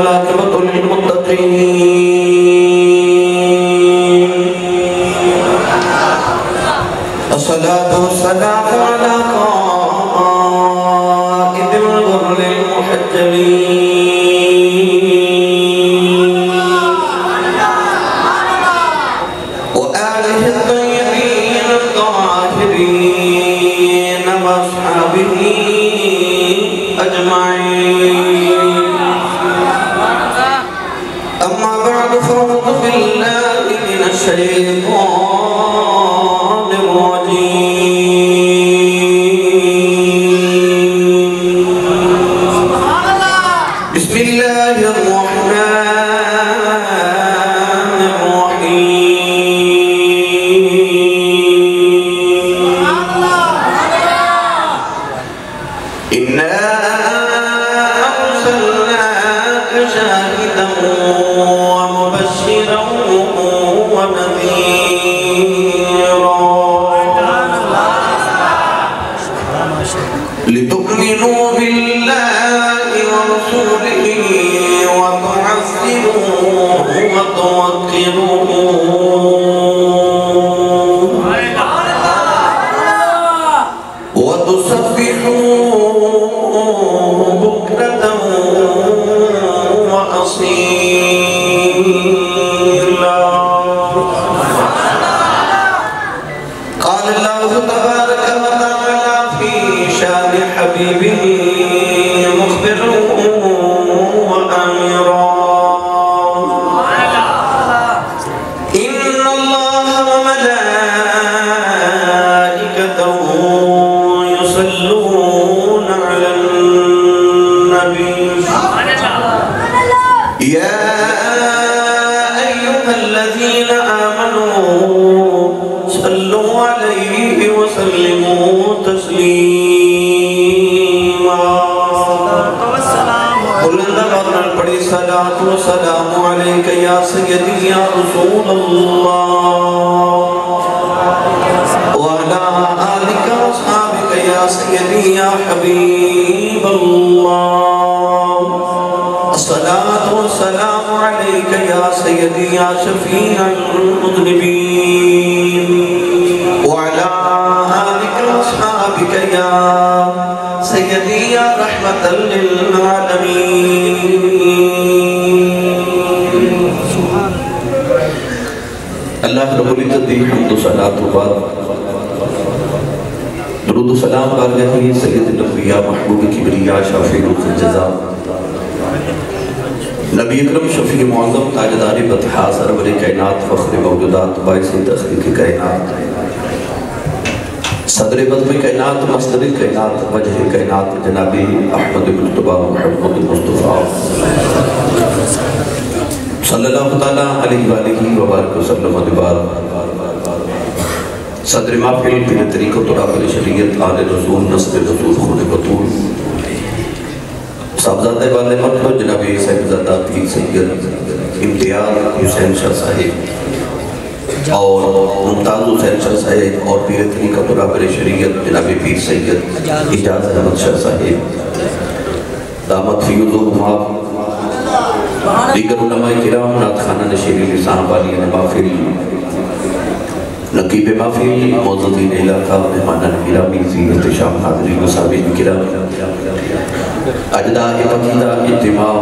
والعاقبة للمتقين الصلاة والسلام على قائد الغر المحجلين وآله الطيبين الطاهرين وأصحابه أجمعين. أما بعد فأعوذ بالله من الشيطان الرجيم. بسم الله الرحمن الرحيم. إنا أرسلناك شاهدا ومبشرا ونذيرا لتؤمنوا بالله ورسوله وتعزروه وتوقروه وتسبحوه بكرة وأصيلا. قال الله تبارك وتعالى في شان حبيبه مخبرا وآمرا: إن الله وملائكته يصلون على النبي يا أيها الذين آمنوا صلوا عليه وسلموا تسليما. بلند آواز نال پڑھی صلاۃ و سلام علیک یا سیدی یا رسول اللہ وعلی آلک و اصحابک یا سیدی یا حبیب اللہ. الصلاة والسلام عليك يا سيدي يا شفيع المذنبين وعلى آلك وأصحابك يا سيدي يا رحمة للعالمين. اللہ رب العزت دی حمد و صلاۃ و بعد درود و سلام بارگاہ سید الانبیاء محبوب کبریا شافع روح الجزا نبی اکرم شفیع معظم تاجدار بطحا سرور کائنات فخر موجودات باعث تخلیق کائنات صدر بطم کائنات مصدر کائنات وجہ کائنات جناب احمد مجتبہ محمد مصطفیٰ صلی اللہ تعالیٰ علیہ وآلہ وبارک وسلم ادبار صدر محفل پیر طریقت و راقل شریعت آل رسول نصر رسول خون بطول صاحبزادہ والے مطلب جناب صاحبزادہ پیر سید امتیاز حسین شاہ صاحب اور ممتاز حسین شاہ صاحب اور پیر طریقت و راقل شریعت جناب پیر سید اجاز احمد شاہ صاحب دامت فیوز و حماب دیگر علماء کرام نات خانہ نشیری لسان والی محفل نقیب محفل موزدین علاقہ مہمانان گرامی زینت شام حاضرین و صحابین کرام اجداء عقیدہ اجتماع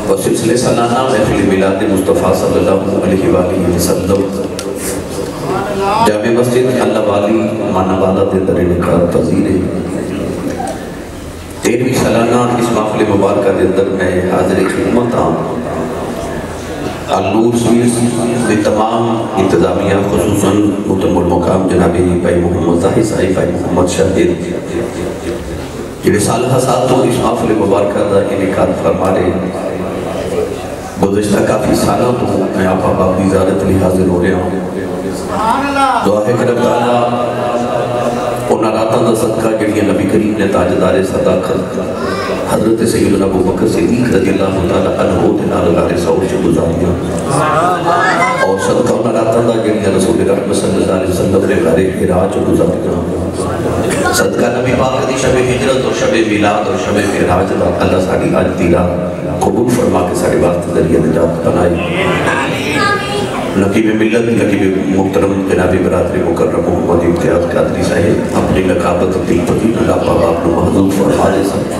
و سلسلے سالانہ محفل میلاد مصطفیٰ صلی اللہ علیہ وآلہ وسلم جامع مسجد اللہ والی مانا والا دے در نکار پذیر 13ویں سالانہ اس محفل مبارکہ دے در میں حاضر خدمت ہوں. النور سویس بھی تمام انتظامیہ خصوصاً محترم المقام جنابی بھائی محمد ظاہر صاحب بھائی محمد شاہد یہ رسالہ حساتوں اس محفل مبارکہ دا انعقاد فرما رہے. گزشتہ کافی سالوں تو میں آپ کی زیارت لی حاضر ہو رہا ہوں. دعا ہے کرم تعالیٰ انہاں راتاں دا صدقہ جڑیاں نبی کریم نے تاجدار صداقت حضرت سیدنا ابو بکر صدیق رضی اللہ تعالیٰ عنہ دنال غار سعود سے گزاریاں اور صدقہ انہاں راتاں دا جڑیاں رسول رحمت صلی اللہ علیہ وسلم نے غار حرا چ گزاریاں، صدقہ نبی پاک دی شب ہجرت اور شب میلاد اور شب معراج دا اللہ ساڈی اج دی رات قبول فرما کے ساڈے واسطے ذریعہ نجات بنائی۔ نقیب ملت نقیب محترم جناب برادری مکرم محمد امتیاز قادری صاحب اپنی لقابت دیپتی اللہ پاک آپ کو محضوب فرما دے سکتے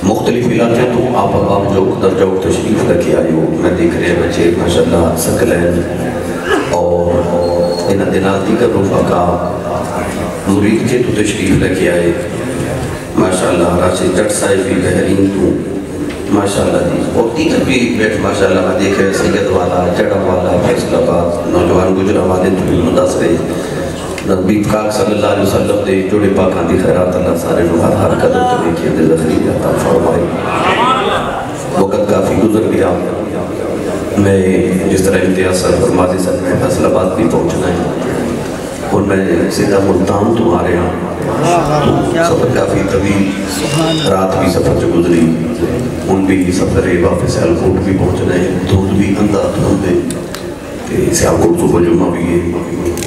مختلف علاقے تو آپ اب جو درجہ و تشریف رکھے آئے ہو، میں دیکھ رہے ہیں بچے ماشاءاللہ سکلین اور انہاں دنات دیگر رفقا مرید کے تو تشریف رکھے آئے ماشاءاللہ راشد جٹ صاحب بھی بہرین تو ماشاءاللہ جی اور دیگر بھی بیٹھ ماشاءاللہ میں دیکھ رہے سید والا جڑا والا فیصل آباد نوجوان گجرہ والے تو بھی مدس رہے نبی پاک صلی اللہ علیہ وسلم دے جوڑے پاکاں دی خیرات اللہ سارے نوہر ہر قدر تبیکے دے ذخری عطا فرمائی۔ وقت کافی گزر گیا، میں جس طرح امتیاز سر فرماتے سر میں فیصل آباد بھی پہنچنا ہے اور میں سیدھا ملتان تو آ رہے ہیں، سفر کافی طویل رات بھی سفر جو گزری ان بھی سفر واپس سیالکوٹ بھی پہنچنا ہے، دھوند بھی اندھا دھوند ہے سیالکوٹ صبح جمعہ بھی ہے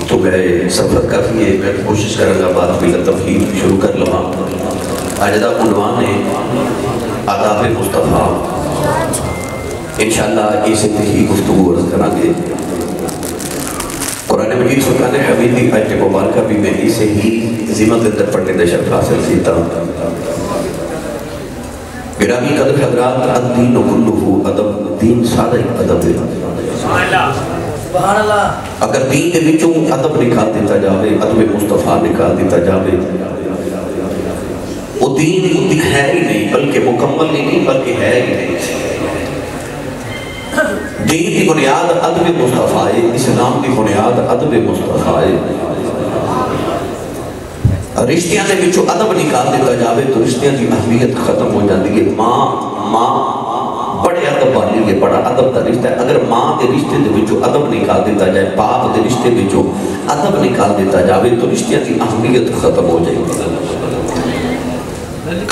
تو میں سفر کافی ہے، میں کوشش کروں گا بات بھی تفہیم شروع کر لوں۔ آج دا عنوان ہے آداب مصطفیٰ، انشاءاللہ اسے ہی گفتگو عرض کریں گے۔ قرآن مجید فرقان حمید کی آیت مبارکہ بھی میں اسے ہی ذمہ اندر پڑھنے دے شرف حاصل کیتا گرامی قدر حضرات، الدین کلہ ادب، دین سادہ ادب ہے۔ اگر دین کے بچوں ادب نکال دیتا جاوے، ادب مصطفیٰ نکال دیتا جاوے، وہ دین ہے ہی نہیں بلکہ مکمل نہیں بلکہ ہے ہی نہیں۔ دین کی بنیاد ادب مصطفیٰ ہے، اسلام کی بنیاد ادب مصطفیٰ ہے۔ رشتیاں دے بچوں ادب نکال دیتا جاوے تو رشتیاں کی اہمیت ختم ہو جاتی ہے۔ ماں بڑے ادب والی ہے، بڑا ادب کا رشتہ ہے۔ اگر ماں دے رشتے دے بچوں ادب نکال دیتا جائے، باپ دے رشتے بچوں ادب نکال دیتا جاوے تو رشتیاں کی اہمیت ختم ہو جائے گی۔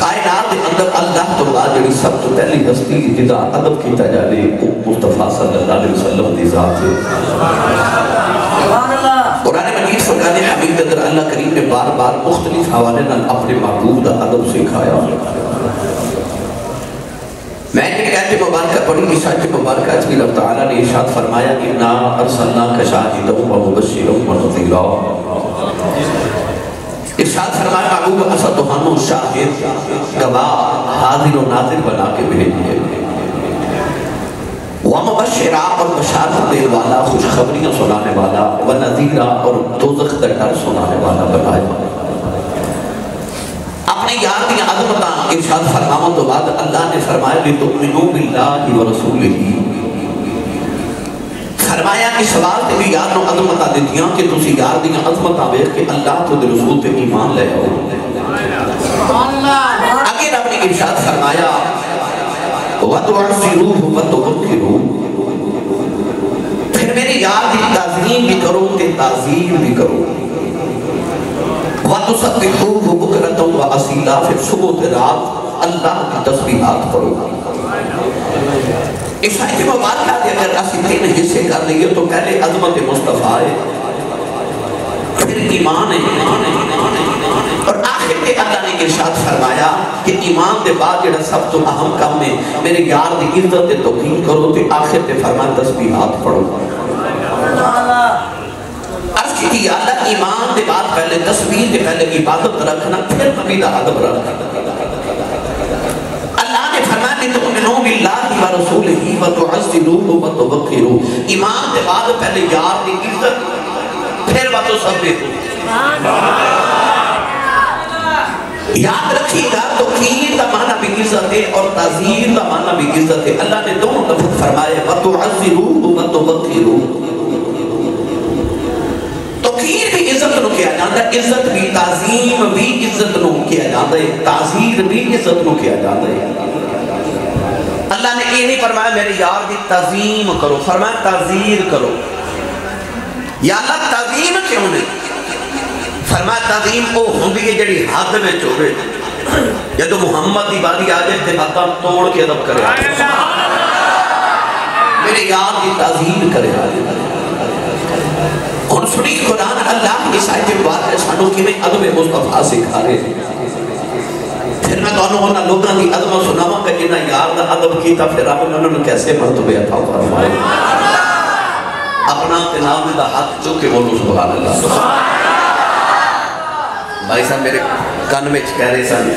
کائنات کے اندر اللہ تو بعد جڑی سب تو پہلی ہستی جدا ادب کیتا جاوے وہ مصطفیٰ صلی اللہ علیہ وسلم دی ذات ہے۔ قرآن مجید فرقان حمید اندر اللہ کریم نے بار بار مختلف حوالے نال اپنے محبوب دا ادب سکھایا۔ میں نے آیت مبارکہ پڑھی، اس آیت مبارکہ اچھی اللہ تعالیٰ نے ارشاد فرمایا اِنَّا أَرْسَلْنَاكَ شَاهِدًا وَمُبَشِّرًا وَنَذِيرًا۔ ارشاد فرمایا محبوب اسد تہانوں شاہد گواہ حاضر و ناظر بنا کے بھیجئے، وَمُبَشِّرًا اور بشارت دے والا، خوشخبریاں سنانے والا، وَنَذِيرًا اور دوزخ کا ڈر سنانے والا بنایا۔ اپنے یار دی عظمتاں ارشاد فرماؤں تو بعد اللہ نے فرمایا لِتُؤْمِنُوا بِاللَّهِ وَرَسُولِهِ، فرمایا کہ سوال تے بھی یار نو عظمتاں دیتیاں کہ تسی یار دی عظمتاں بیخ کے اللہ تو دے رسول تے ایمان لے آؤ۔ اگر رب نے ارشاد فرمایا وَتُعَزِّرُوهُ وَتُغَفِّرُوهُ، پھر میرے یار دی تعظیم بھی کرو تے تعظیم بھی کرو، وَتُسَبِّحُوهُ بُكْرَةً وَأَصِيلًا، پھر صبح تے رات اللہ کی تسبیحات پڑھو۔ اس آیت مبارکہ دے اگر اسی تین حصے کر لئے تو پہلے عظمت مصطفیٰ ہے، پھر ایمان ہے، اور آخر کے اللہ نے ارشاد فرمایا کہ ایمان دے بعد جڑا سب تو اہم کام ہے میرے یار دی عزت توقیر کرو تے آخر تے فرمایا تسبیحات پڑھو۔ عرض کی تھی اللہ ایمان دے بعد پہلے تسبیح دے پہلے عبادت رکھنا پھر نبی دا ادب رکھنا۔ اللہ نے فرمایا لِتُؤْمِنُوا بِاللَّهِ وَرَسُولِهِ وَتُعَزِّرُوهُ وَتُوَقِّرُوهُ، ایمان دے بعد پہلے یار دی عزت پھر وَتُسَبِّحُوهُ۔ یاد رکھیے گا توقیر دا معنی بھی عزت ہے اور تعظیم دا معنی بھی عزت ہے۔ اللہ نے دونوں لفظ فرمائے وَتُعَزِّرُوهُ وَتُوَقِّرُوهُ، توقیر بھی عزت نو کیا جاتا ہے، عزت بھی تعظیم بھی عزت نو کیا جاتا ہے، تعظیر بھی عزت نو کیا جاتا ہے۔ اللہ نے یہ نہیں فرمایا میرے یار دی تعظیم کرو، فرمایا تعظیر کرو۔ یا اللہ تعظیم کیوں نہیں؟ فرمایا تعظیم او ہوندی ہے جڑی حد میں چوبے، جدو محمد دی باری آجے تے حداں توڑ کے ادب کرے، میرے یار دی تعظیم کرے آجے۔ اور سنی قرآن اللہ کی سائٹ بات ہے سانو کی میں عدم مصطفیٰ سکھا رہے پھر میں دونوں ہونا لوگاں دی عدم سناواں کہ جنہ یار دا عدم کیتا پھر آپ انہوں نے کیسے مرتبہ عطا فرمائے اپنا تنام دا حق چکے بولو سبحان اللہ بھائی صاحب میرے کان میں کہہ رہے سن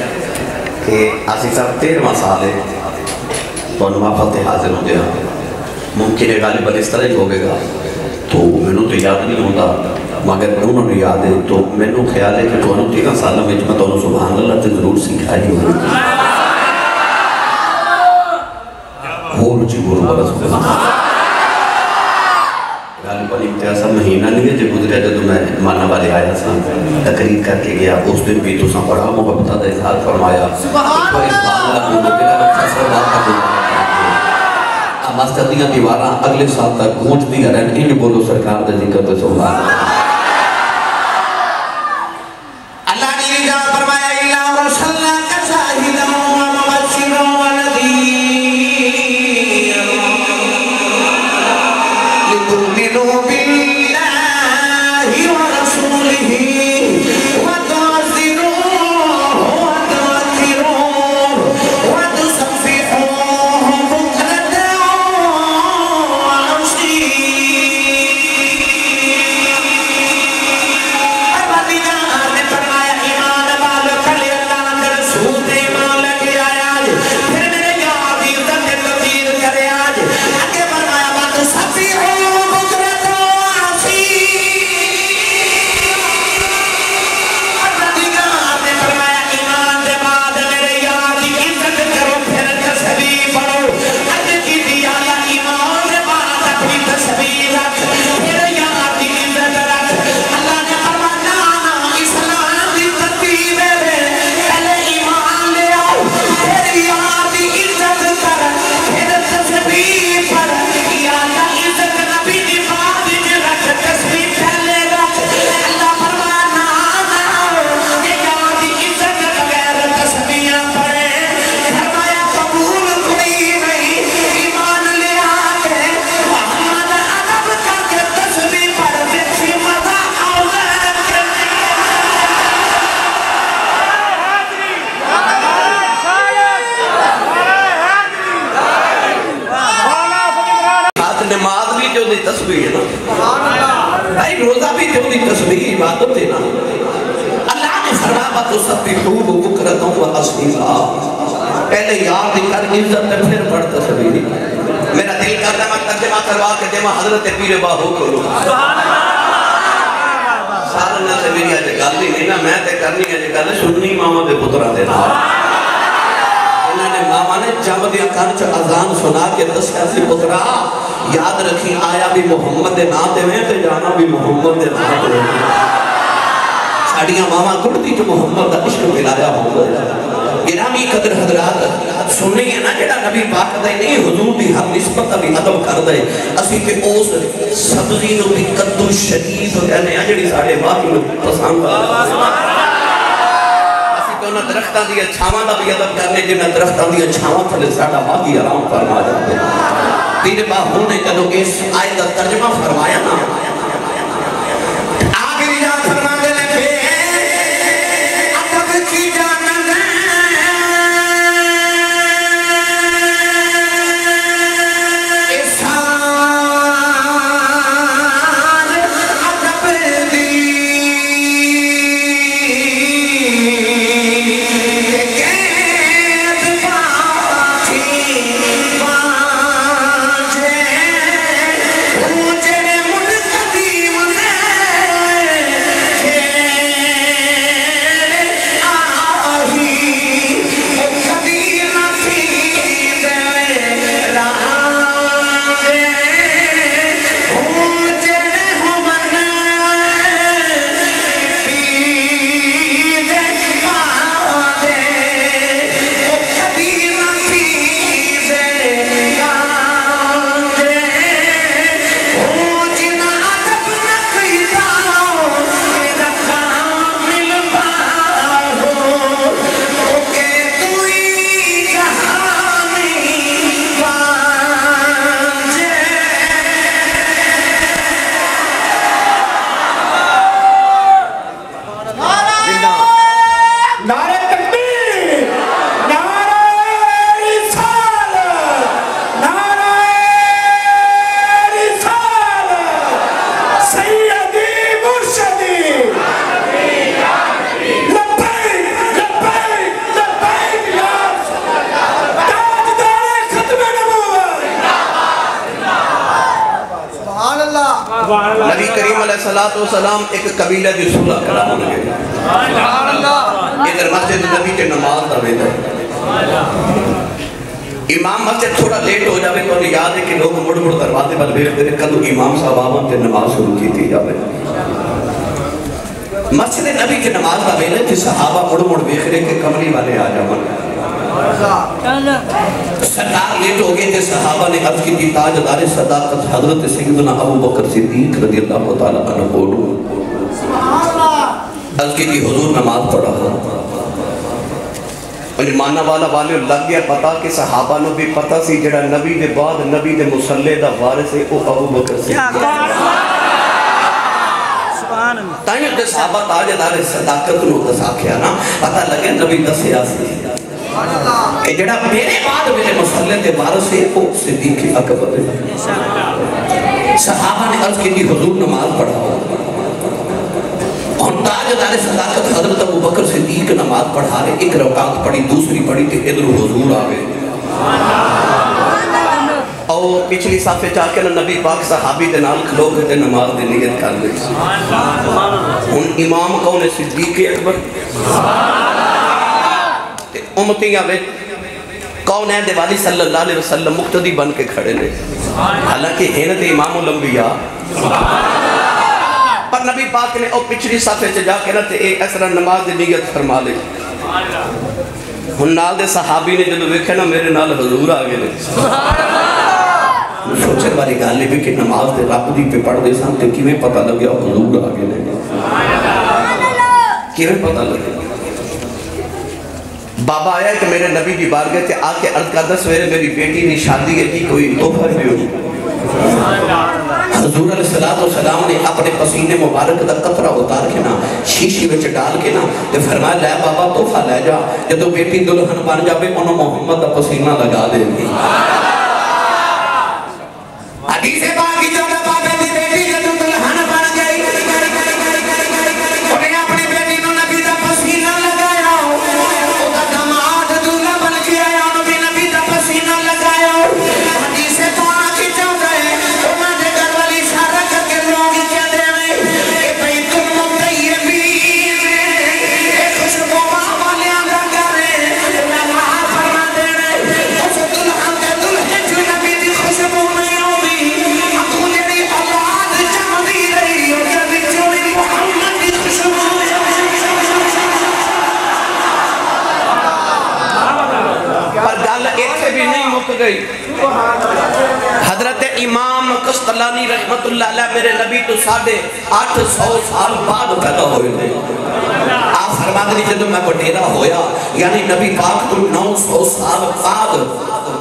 کہ آسی صاحب 13واں سال ہے تو انہوں فتح حاضر ہو گیا ممکن ہے غالباً اس طرح ہی ہوگے گا تو میں نے تو یاد نہیں ہوتا مگر انہوں نے یاد ہے تو میں نے خیال ہے کہ تو انہوں 13 سالہ میں جمع تو انہوں سبحان اللہ تے ضرور سکھائی ہوگی اور جی بولو بڑا سبحان اللہ غالباً امتیازہ مہینہ نہیں ہے جو گزرے جو میں ماننا والے آیا سا تقریر کر کے گیا اس دن بھی تو سا بڑا محبتہ دا اظہار فرمایا سبحان اللہ مسجدیاں دیواراں اگلے سال تک گونج دیا رہن انہیں بولو سرکار دے ذکر پہ سبحان اللہ نے رجا فرمایا اللہ رسولنا کا شاہدہ و مبشر و نذیر لتؤمنوا باللہ و رسولہ تسبیح بھائی روزہ بھی جو دی تسبیح عبادت ہے نا اللہ نے فرمایا تسبحوہ بکرۃ و اصیلا پہلے یاد کر عزت پھر پڑھ تسبیح میرا دل کرتا ہے میں ترجمہ کروا کے دے حضرت پیر باہو کو لوں سارا نہ سے میری آج گل نہیں نا میں تے کرنی ہے گل سننی ماما دے پتراں دے نال انہوں نے ماما نے جب دیا کانچ اذان سنا کے دسیا سی پترا یاد رکھی آیا بھی محمد دے نا دے میں تے جانا بھی محمد دے نا دے ساڑیاں ماما کڑتی جو محمد دا عشق ملایا ہوگا گرامی قدر حضرات سننے ہیں نا جڑا نبی پاک دے نہیں حضور دی ہر نسبت ابھی عدم کر دے اسی کہ اوس سبزی نو بھی قدر شدید ہو جانے ہیں جڑی ساڑے باقی نو پسند انہاں درختاں دی چھاواں دا بھی ادب کرنے جنہاں درختاں دی چھاواں تھلے ساڈا باقی آرام فرما جاتے پیر باہو نے جدو اس آیت کا ترجمہ فرمایا نا آگے رجا فرما دینے پہ ادب کی جانن نبی کریم علیہ السلام ایک قبیلہ دی صلح کرام لگے ادھر مسجد نبی کے نماز دا ویلا امام مسجد تھوڑا لیٹ ہو جاوے تو یاد ہے کہ لوگ مڑ مڑ دروازے پر دیکھتے ہیں کدو امام صاحب آبان تے نماز شروع کی تھی جاوے مسجد نبی کے نماز دا ویلا کہ صحابہ مڑ مڑ دیکھ رہے کہ کمری والے آ جاوے سرکار لیٹ ہو گئے تھے صحابہ نے عرض کی تھی تاجدار صداقت حضرت سیدنا ابو بکر صدیق رضی اللہ تعالیٰ عنہ بولو عرض کی تھی حضور نماز پڑھا اور مانا والا والے لگ گیا پتا کہ صحابہ نے بھی پتا سی جڑا نبی دے بعد نبی دے مسلح دا وارث ہے وہ ابو بکر صدیق تائیں کہ صحابہ تاجدار صداقت نو دسا کیا نا پتا لگے نبی دسیا سی کہ جڑا میرے بعد میرے مسلح دے وارث ہے وہ صدیق اکبر ہے صحابہ نے عرض کی تھی حضور نماز پڑھا اور تاجدار صداقت حضرت ابو بکر صدیق نماز پڑھا رہے ایک رکعت پڑھی دوسری پڑھی تے ادھر حضور آگئے اور پچھلی صافے چاہ کے نبی پاک صحابی دے نال کھلو گئے نماز دے نیت کر لے ان امام کون ہے صدیق اکبر امتی آوے کون ہے دیوالی صلی اللہ علیہ وسلم مقتدی بن کے کھڑے لے حالانکہ ہینت امام الانبیاء پر نبی پاک نے او پچھلی صفحے سے جا کے رہتے ایک ایسا نماز دی نیت فرما لے ہن نال دے صحابی نے جدو ویکھے نا میرے نال حضور آگے لے سوچے باری گالے بھی کہ نماز دے رب دی پہ پڑھ دے سان تے کیویں پتہ لگیا حضور آگے لے کیویں پتہ لگیا بابا آیا کہ میرے نبی دی بارگاہ تے آ کے عرض کردہ سویرے میری بیٹی نے شادی ہے جی کوئی تحفہ بھی ہو حضور علیہ السلام نے اپنے پسینے مبارک دا قطرہ اتار کے نا شیشی وچ ڈال کے نا تے فرمایا لے بابا تحفہ لے جا جدو بیٹی دلہن بن جاوے انہوں محمد دا پسینہ لگا دے گی حدیث پاک کی جو بابے دی بیٹی جدو دلہن بن گئی انہیں اپنی بیٹی نو نبی دا پسینہ لگایا اوہ دماغ دلہ بن کے آیا انہوں بھی نبی دا پسینہ لگایا حدیث پاک کی جو گئے انہوں نے گھر والی اشارہ کر کے لوگ کہتے ہیں کہ بیت المطیبین ایک خوشبو والے آنگا کرے میں وہاں فرما دے رہے اس دلہن کے دلہن جو نبی دی خوشبو نہیں ہوگی اکھوں جڑی اولاد جمعی رہی اور جبی چوری محمد دی خوشبو پر گل ایتھے بھی نہیں مک گئی حضرت امام قسطلانی رحمت اللہ علیہ میرے نبی تو 850 سال بعد پیدا ہوئے تھے آپ فرما دیں جدو میں بٹیرہ ہویا یعنی نبی پاک تو 900 سال بعد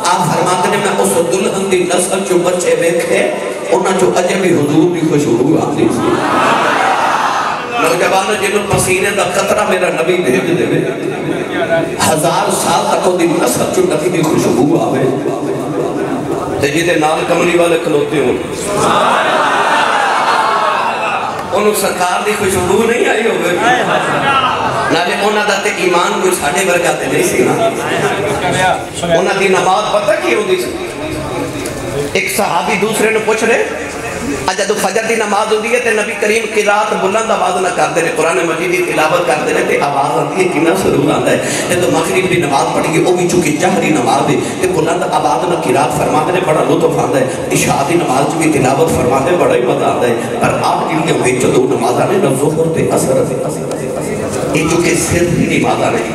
آپ فرما دیں میں اس دلہن دی نسل جو بچے بیکھے انہاں جو عجبی حضور دی خوشبو آتی تھی نوجوانوں جنہوں پسینے دا قطرہ میرا نبی بھیج دے میں 1000 سال تک دی نسل جو نبی دی خوشبو آوے تے جیدے نال کملی والے کھلوتے ہوں انہوں سرکار دی خوشبو نہیں آئی ہوگے نالے انہاں دا تے ایمان کوئی ساڑھے برکاتے نہیں سی نا انہاں دی نماز پتہ کی ہوتی سی ایک صحابی دوسرے نے پوچھ رہے جدو فجر دی نماز ہوتی ہے تے نبی کریم کی رات بلند آواز نہ کرتے ہیں قرآن مجید کی تلاوت کرتے ہیں تے آواز آتی ہے کنا سرور آتا ہے جدو مغرب دی نماز پڑھی گی وہ بھی چونکہ جہری نماز ہے تے بلند آواز نہ کی رات فرماتے ہیں بڑا لطف آتا ہے عشاء دی نماز بھی تلاوت فرماتے ہیں بڑا ہی مزہ آتا ہے پر آپ جن کے بیچ دو نماز آنے نہ ظہر تے اثر یہ چونکہ صرف ہی نماز آنے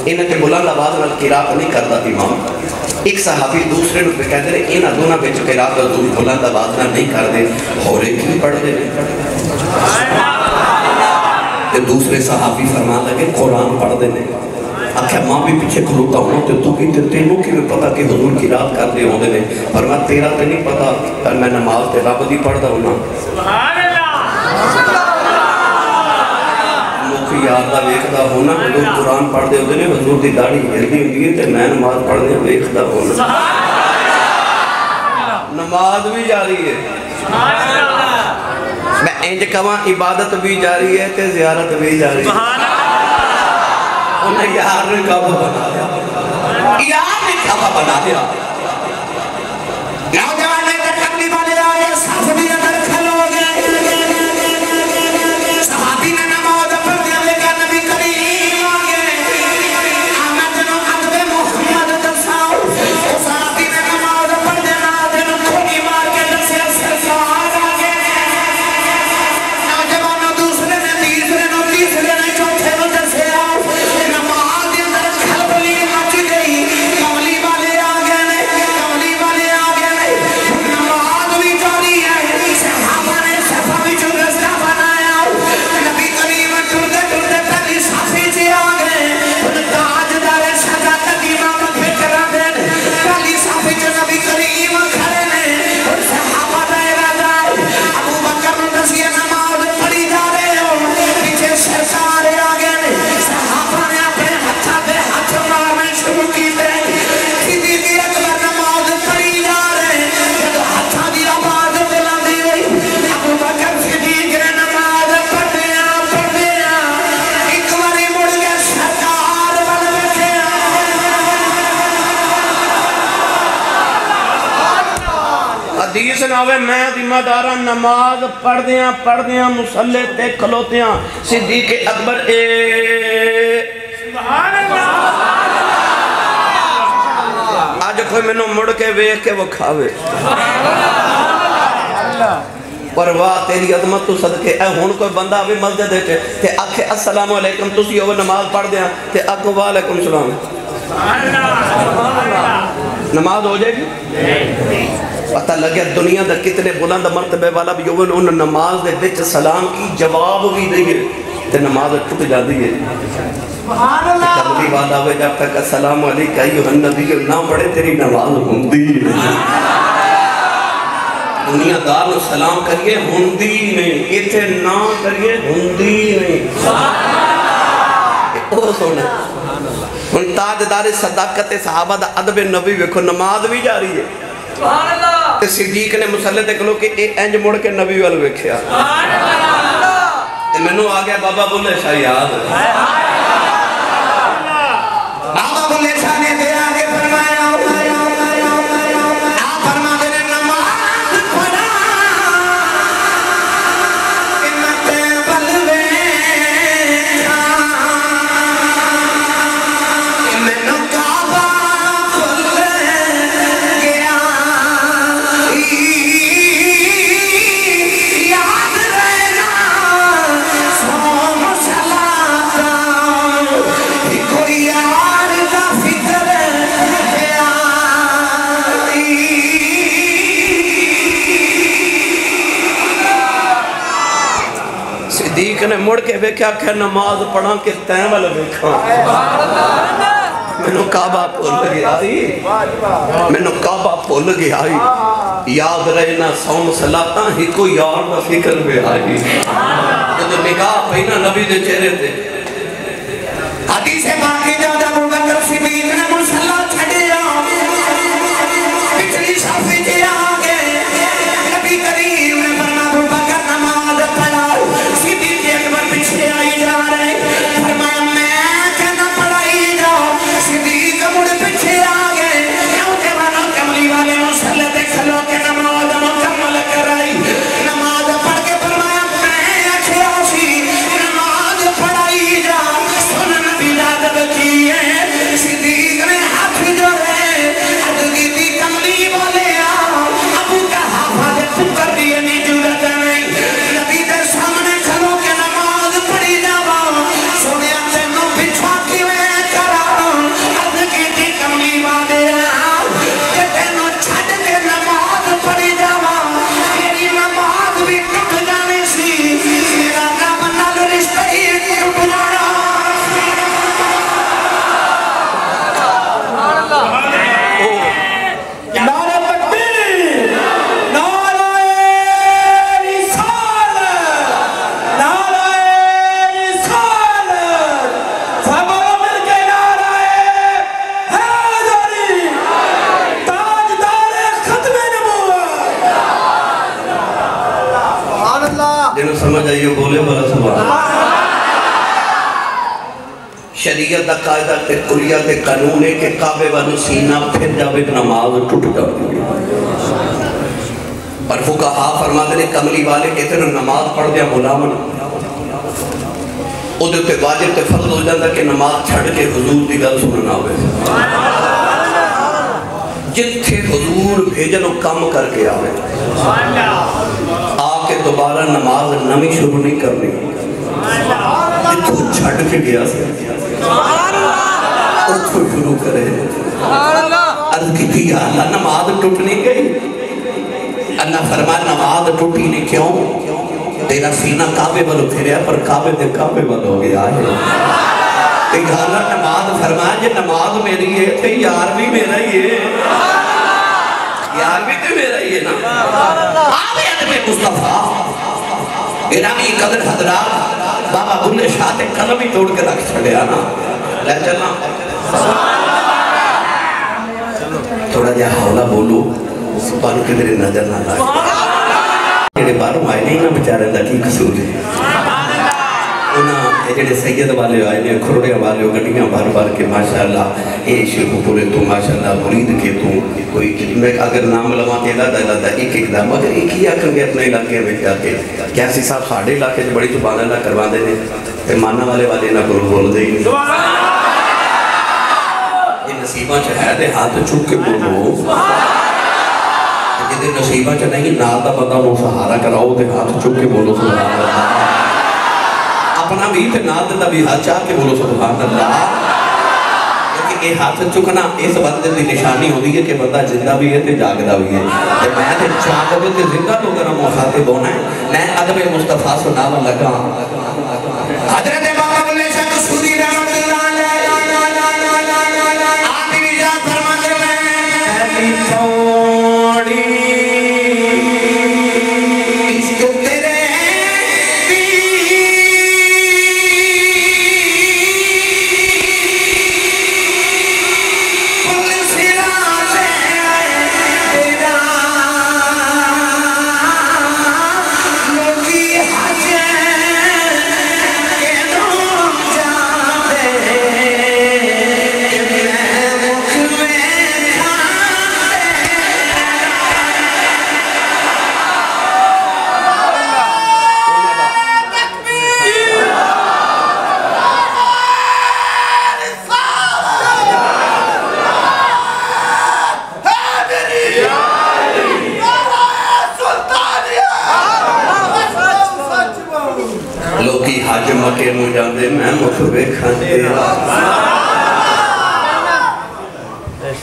انہیں کے بلند آواز نہ کی رات نہیں کرتا امام ایک صحابی دوسرے نے کہتے ہیں انہاں دونوں بیچ کے رات بلند آواز نہ نہیں کر دے ہورے کیوں پڑھ دے تے دوسرے صحابی فرما لگے قرآن پڑھ دے آکھا ماں بھی پیچھے کھلوتا ہوں تو تو کہتے تینوں کی بھی پتا کہ حضور کی رات کر دے ہوندے نے پر میں تیرا تے نہیں پتا پر میں نماز تے رب دی پڑھ دا ہونا مکھی یاد دا ویکھدا ہونا حضور قرآن پڑھ دے ہوندے نے حضور دی داڑھی ہلدی ہوندی ہے تے میں نماز پڑھ دے ویکھدا ہونا نماز بھی جاری ہے میں انج کہاں عبادت بھی جاری ہے تے زیارت بھی جاری ہے انہیں یار نے کعبہ بنا دیا یار نے کعبہ بنا دیا نوجوان نے کملی والے آئے صاف بھی اندر کھلو گئے حدیث ناوے میں ذمہ دارہ نماز پڑھ دیاں مسلح تے کھلوتیاں صدیق اکبر سبحان اللہ آج کوئی میں نے مڑ کے ویک کے وہ کھاوے پرواہ تیری عظمت تو صدقے اے ہون کوئی بندہ بھی مسجد دیکھے تے آکھے السلام علیکم تسی وہ نماز پڑھ دیاں تے آکھو وعلیکم السلام نماز ہو جائے گی پتہ لگیا دنیا دا کتنے بلند مرتبے والا بھی ہوئے انہوں نماز دے بچ سلام کی جواب بھی دیئے تے نماز ٹوٹ جا دیئے کبھی والا ہوئے جب تک السلام علیکہ ایوہ النبی نہ پڑھے تیری نماز ہوندی دنیا دار نو سلام کریے ہوندی نہیں کتے نہ کریے ہوندی نہیں او سونے ان تاجدار صداقت صحابہ دا عدب نبی ویکھو نماز بھی جاری ہے تے صدیق نے مسلح تے کلو کہ اے انج مڑ کے نبی وال ویکھیا تے مینوں آ گیا بابا بلے شاہ یاد بابا بلے شاہ نے دے آگے فرمایا صدیق نے مڑ کے بیکھا کہ نماز پڑھاں کے تین والا بیکھا میں نے کعبہ پھول گئی میں نے کعبہ پھول گئی یاد رہنا سوم صلاتاں ہی کو یار نہ فکر میں آئی جب نگاہ پہنا نبی دے چہرے تھے حدیث باقی جب ابو بکر صدیق نے مسلح چھڑیا پچھلی صافی جی آگے نبی کریم نے فرما ابو بکر نماز پڑھا صدیق اکبر پیچھے آئی جا رہے فرمایا میں کہنا پڑھائی جاؤ صدیق مڑ پیچھے آگے کیونکہ والا کملی والے مسلح تے کھلو کے نماز مکمل کرائی نماز پڑھ کے فرمایا میں اکھیا سی نماز پڑھائی جا سن نبی دادت کی ہے صدیق نے ہاتھ جوڑے ادگی دی کملی والے ابو کا حافظ پکر دیئے نہیں جورت نہیں نبی دے سامنے کھلو کے نماز پڑھی جاوا سنیا تینوں بچھا کی میں کرا ادگی دی کملی والے کہ تینوں چھڑ کے نماز پڑھی جاوا میری نماز بھی ٹوٹ جانے سی میرا رب نال رشتہ ہی ٹوٹ جانا نعرہ تکبیر نعرہ رسالت نعرہ رسالت سب مل کے نعرہ حیدری تاجدار ختم نبوت سبحان اللہ جنہوں سمجھ آئیے بولے بلا سبحان اللہ شریعت دا قائدہ تے کلیہ تے قانون ہے کہ کعبے والو سینہ پھر جب ایک نماز ٹوٹ جاتی ہے پر فقہا فرماتے نے کملی والے کہتے ہیں نماز پڑھ دیا غلام او دے تے واجب تے فرض ہو جاتا کہ نماز چھڑ کے حضور دی گل سننا ہوئے جتھے حضور بھیجنو کم کر کے آوے آ کے دوبارہ نماز نمی شروع نہیں کرنی جتھو چھڑ کے گیا سے اس کو شروع کرے عرض کی تھی اللہ نماز ٹوٹ نہیں گئی اللہ فرمائے نماز ٹوٹی نہیں کیوں تیرا سینہ کعبے والو پھریا پر کعبے دے کعبے والو گیا ہے ایک اللہ نماز فرمائے جے نماز میری ہے تو یار بھی میرا ہی ہے یار بھی تو میرا ہی ہے نا آبے عدب مصطفیٰ گرامی قدر حضرات بابا بلے شاہ تے قلم ہی توڑ کے رکھ چھڑے آنا لے چلنا تھوڑا جا حولا بولو سبحانو کے میرے نظر نہ لائے میرے باروں آئے نہیں نا بچارے اللہ کی قصور ہے انہاں جڑے سید والے آئے نے کھروڑے والے گڈیاں بھر بھر کے ماشاءاللہ اے شیخ پورے تو ماشاءاللہ مرید کے تو کوئی میں اگر نام لواں تے دا ایک ایک دا مگر ایک ہی آکھن گے اپنے علاقے میں جا کے کیا سی صاحب ساڈے علاقے وچ بڑی سبحان اللہ کرواندے نے تے ماننا والے نہ کول بول دے ہی نہیں یہ نصیباں چ ہے تے ہاتھ چوک کے بولو جدے نصیباں چ نہیں نال دا بندہ نو سہارا کراؤ تے ہاتھ چوک کے بولو سبحان اللہ اپنا بھی تے نال دا بھی ہاتھ چاہ کے بولو سبحان اللہ کیونکہ یہ ہاتھ چکنا اس بندے دی نشانی ہوتی ہے کہ بندہ زندہ بھی ہے تے جاگدا بھی ہے تے میں تے جاگدے تے زندہ تو کرا مخاطب ہونا ہے میں ادب مصطفیٰ سناون لگا حضرت بابا بلے شاہ سودی رحمت اللہ علیہ آپ بھی جا فرماتے ہیں تھوڑی عشق تیرے لوکی حج مکے نو جاندے میں مطبع کھاندیا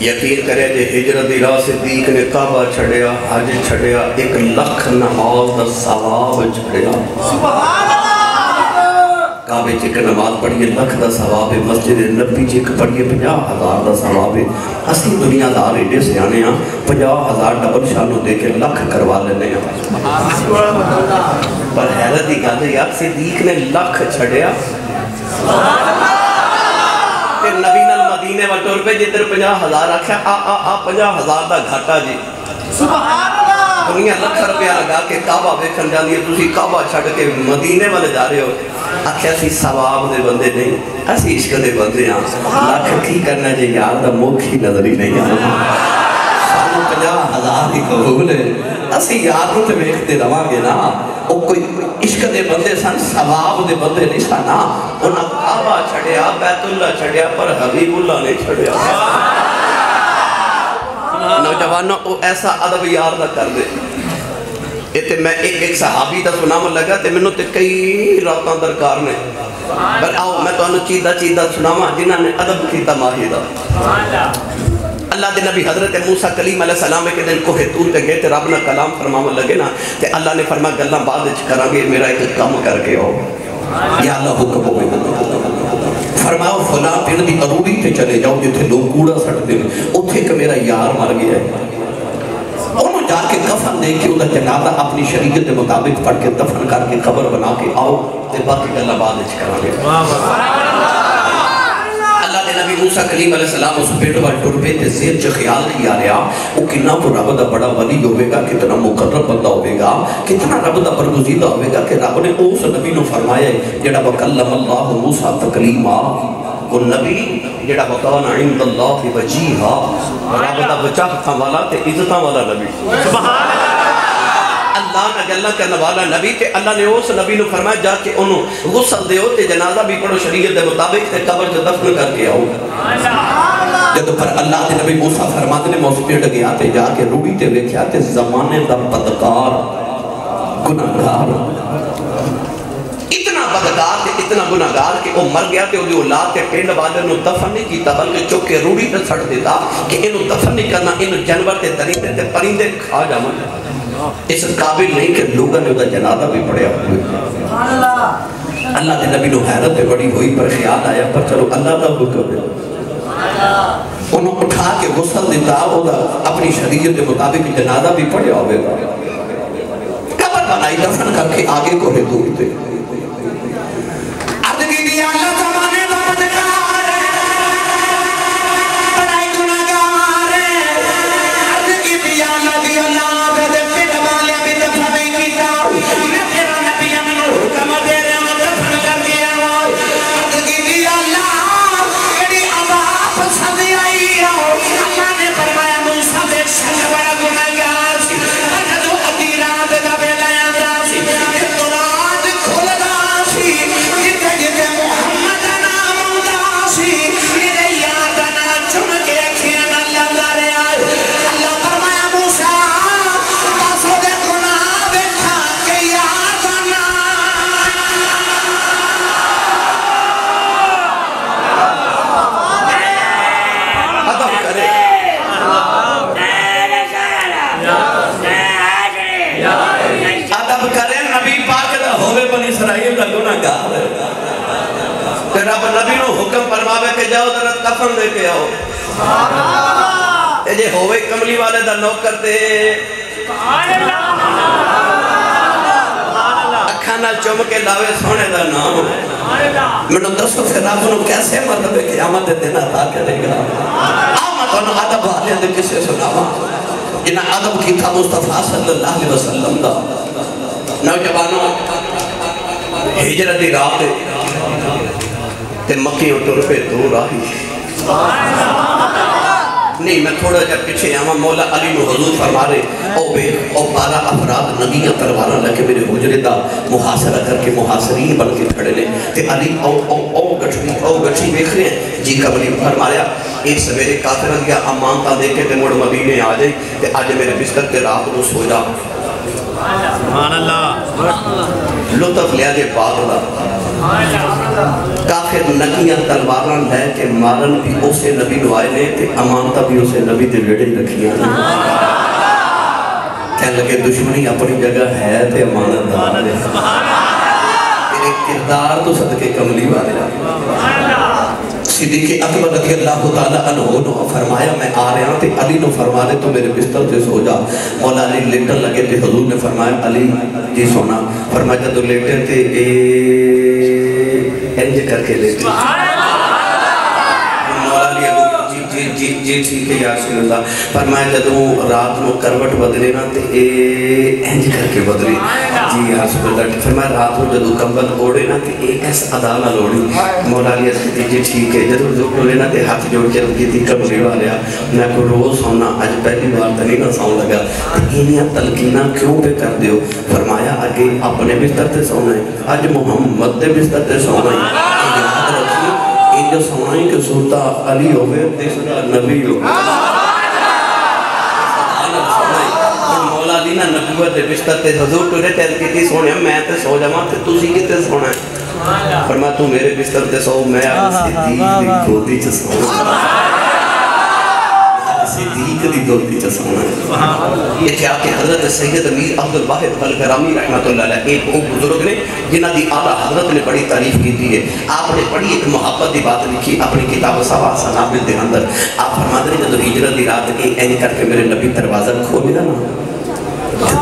یقین کرے جے ہجرت راہ صدیق نے کعبہ چھڑیا حج چھڑیا 1,00,000 نماز دا ثواب چھڑیا کعبے چک نماز پڑھیے 1,00,000 دا ثواب ہے مسجد نبی چک پڑھیے 50,000 دا ثواب ہے اسی دنیا دار ایڈے سے آنے ہیں 50,000 ڈبل شانو دے کے 1,00,000 کروا لینے ہیں پر حیرت ہی کہتے ہیں یار صدیق نے 1,00,000 چھڑیا کہ نبی نال مدینے والٹور پہ جدر 50,000 رکھا 50,000 دا گھاٹا جی دنیا 1,00,000 روپیہ لگا کے کعبہ بیکھن جاندی ہے تسی کعبہ چھڑ کے مدینے والے جا رہے ہو آکھیا سی ثواب دے بندے نہیں اسی عشق دے بندے ہیں 1,00,000 کی کرنا جے یار دا موکھ ہی نظر ہی نہیں آنا سانو 50,000 ہی قبول ہے اسی یار رو تے بیکھتے رواں گے نا او کوئی عشق دے بندے سن ثواب دے بندے نہیں سن انہاں کعبہ چھڑیا بیت اللہ چھڑیا پر حبیب اللہ نے چھڑیا نوجوانوں او ایسا ادب یار نہ کر دے ایتے میں ایک صحابی تا سنامن لگا تے میں نے تے کئی راتاں درکار نے پر آؤ میں تو انہوں چیدہ سناما جنہاں نے ادب کی تماہی دا اللہ دے نبی حضرت موسیٰ کلیم علیہ السلام کے دن کوہ طور تے گئے تے رب نہ کلام فرماون لگے نا تے اللہ نے فرمایا گلہ بعد اچھ کرانگے میرا ایک کام کر کے ہو یا اللہ حکم ہوئے فرماؤ فلاں پھر دی اروڑی تے چلے جاؤ جتھے لوگ کوڑا سٹ دیں اتھے کہ میرا یار مر گیا ہے انہوں جا کے کفن دے کے ادھا جنازہ اپنی شریعت کے مطابق پڑھ کے دفن کر کے قبر بنا کے آؤ تے باقی گلہ بعد اچھ کرانگے اللہ دے نبی موسیٰ کلیم علیہ السلام اس پیٹ وال ٹربے تے زیر جو خیال کیا رہا وہ کنا کو رب دا بڑا ولی ہوئے گا کتنا مقرب بندہ ہوئے گا کتنا رب دا برگزیدہ ہوئے گا کہ رب نے اس نبی نو فرمایا جڑا وکلم اللہ موسیٰ تکلیما وہ نبی جڑا وکان عند اللہ وجیہا رب دا بچاہ تھا والا تے عزتہ والا نبی سبحان اللہ نہ گلہ کرنے والا نبی تے اللہ نے اس نبی نو فرمایا جا کے انہوں غسل دے ہو تے جنازہ بھی پڑھو شریعت دے مطابق تے قبر جو دفن کر کے آؤ جب پر اللہ دے نبی موسیٰ فرماتے نے موسیٰ پیٹ گیا تے جا کے روڑی تے ویکھیا تے زمانے دا بدکار گناہگار اتنا بدکار تے اتنا گناہگار کہ وہ مر گیا تے وہ اولاد کے پینڈ والے نو دفن نہیں کیتا بلکہ چوک کے روڑی تے سڑ دیتا کہ انہوں دفن نہیں کرنا انہوں جانور تے درندے تے پرندے کھا جاون اس قابل نہیں کہ لوگوں نے ادھا جنازہ بھی پڑھیا ہوئے اللہ دے نبی نو حیرت پہ بڑی ہوئی پر خیال آیا پر چلو اللہ دا حکم ہے انہوں اٹھا کے غسل دیتا ادھا اپنی شریعت کے مطابق جنازہ بھی پڑھیا ہوئے قبر بنائی دفن کر کے آگے کو ہے دور تے عرض کی دیا اللہ زمانے دا بدکار ہے بڑائی گناہگار ہے عرض کی دیا اللہ دی اللہ حکم فرماوے کہ جاؤ ذرا کفن دے کے آؤ جے ہوئے کملی والے دا نوکر تے اکھانا چوم کے لاوے سونے دا نام میں نے دسو سے رب نو کیسے مطلب قیامت دن عطا کرے گا آمد انہوں عدب والے دے کسے سناوا جنہاں عدب کی تھا مصطفیٰ صلی اللہ علیہ وسلم دا نوجوانوں ہجرت رات تے مکیوں ٹر پہ دور آئی نہیں میں تھوڑا جب پیچھے آما مولا علی نو حضور فرما رہے او 12 افراد نگیاں تلواراں لگے میرے حجرے دا محاصرہ کر کے محاصرین بن کے کھڑے لے تے علی او گٹھی دیکھ رہے ہیں جی کبلی فرما رہا ایک سویرے کافران کیا امانتا دیکھے تے مڑ مدینے آ جائے تے آج میرے بستر تے رات کو سو جا سبحان اللہ لطف لیا جے باغلہ کافر نگیاں تلواراں لے کے مارن بھی اسے نبی نوائے نے تے امانتا بھی اسے نبی دے ویڑے رکھیاں کہنے لگے دشمنی اپنی جگہ ہے تے امانت دار ہے تیرے کردار تو صدقے کملی والے صدیق اکبر رضی اللہ تعالیٰ عنہ نے فرمایا میں آ رہا تے علی نے فرما دے تو میرے بستر سے سو جا مولا علی لیٹن لگے تے حضور نے فرمایا علی جی سونا فرمایا جب لیٹن تے انج کر کے لیٹن مولا علی جی ٹھیک ہے یا رسول اللہ فرمایا جب رات میں کروٹ بدلے نا تے انج کر کے بدلی جی یا رسول اللہ فرمایا رات میں جب کمبل اوڑے نا تے ایس ادا نہ لوڑی مولا علی جی ٹھیک ہے جب اوڑے نا تے ہاتھ جوڑ کے رکھی تھی کملی والیا میں کو روز سونا آج پہلی بار تنی نہ سون لگا انہیاں تلقینہ کیوں پہ کر دیو فرمایا آگے اپنے بستر تے سونا ہے آج محمد دے بستر تے سونا ہے یاد رکھی جو سمائیں کہ سلطہ علی ہوئے دیسرہ نبی ہوئے مولا دینا نبوت دے بشتر تے حضور تُرے تیل کی تھی سونے میں تے سو جمع تے تُسی کی تے سونا ہے فرما تو میرے بستر تے سو میں صدیق دی گودی چا سونا صدیق دی گودی چا سونا یہ کیا کہ حضرت سید امیر عبدالواحد الکرامی رحمت اللہ علیہ ایک بزرگ نے جنہ دی آلہ حضرت نے بڑی تعریف کی دی ہے آپ نے بڑی ایک محبت دی بات لکھی اپنی کتاب سوا سنابل دے اندر آپ فرما دیں جب ہجرت دی رات کے این کر کے میرے نبی دروازہ کھولے نا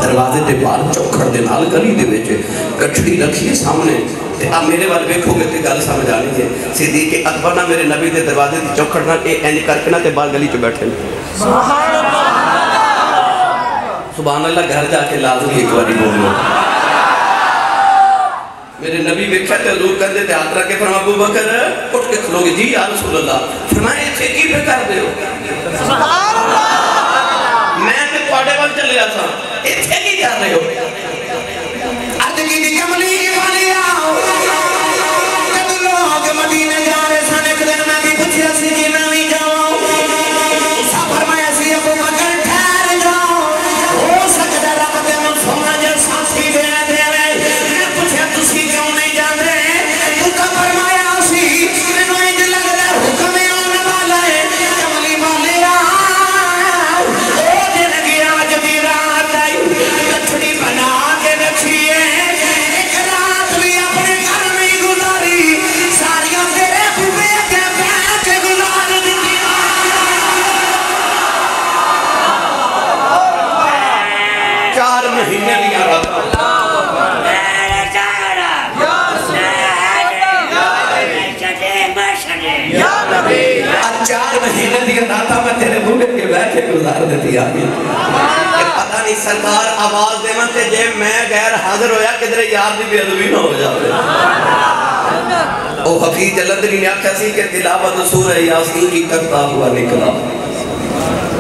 دروازے دے بار چوکھڑ دے نال گلی دے بیچے کٹھڑی رکھی سامنے آپ میرے والے بیکھو گے تے گل سمجھ آنی ہے صدیق اکبر نہ میرے نبی دے دروازے دی چوکھڑ نہ این کر کے نہ تے بار گلی چو بیٹھے سبحان اللہ گھر جا کے لازمی ایک باری بولنا میرے نبی بیکھا تے حضور کہتے تے ہاتھ رکھے فرما ابو بکر اٹھ کے کھلو گے جی یا رسول اللہ فرمائے ایسے کی پہ کر دے ہو میں تے پاڑے وال چلے آسا ایسے کی کر رہے ہو ارد کی دی کملی والی آؤ جب لوگ مدینہ جا رہے سن ایک دن میں بھی پوچھیا سی جی میں بھی جاؤں اسا فرمایا سی ابو بکر ٹھہر جاؤ ہو سکتا رب دے من سونا جا سانسی دے دے میں پوچھیا تسی کیوں نہیں جا رہے تو فرمایا سی میں نو انج لگ رہا حکم آنے والا ہے کملی والے آؤ او دن گیا جب رات آئی کٹھڑی بنا کے رکھیے ایک رات بھی اپنے گھر میں گزاری ساریاں تیرے بھوے کے بیٹھ کے گزار دی 4 مہینے لیا رہا 4 مہینے دیا ناتا میں تیرے بھونے کے بیٹھ کے گزار دیتی آگئی پتہ نہیں سرکار آواز دے من تے جے میں غیر حاضر ہویا کدھر یار دی بے عدوی نہ ہو جاتے او حفیظ جلندری نے آکھا سی کہ تلاوت سورہ یاسین کی کرتا ہوا نکلا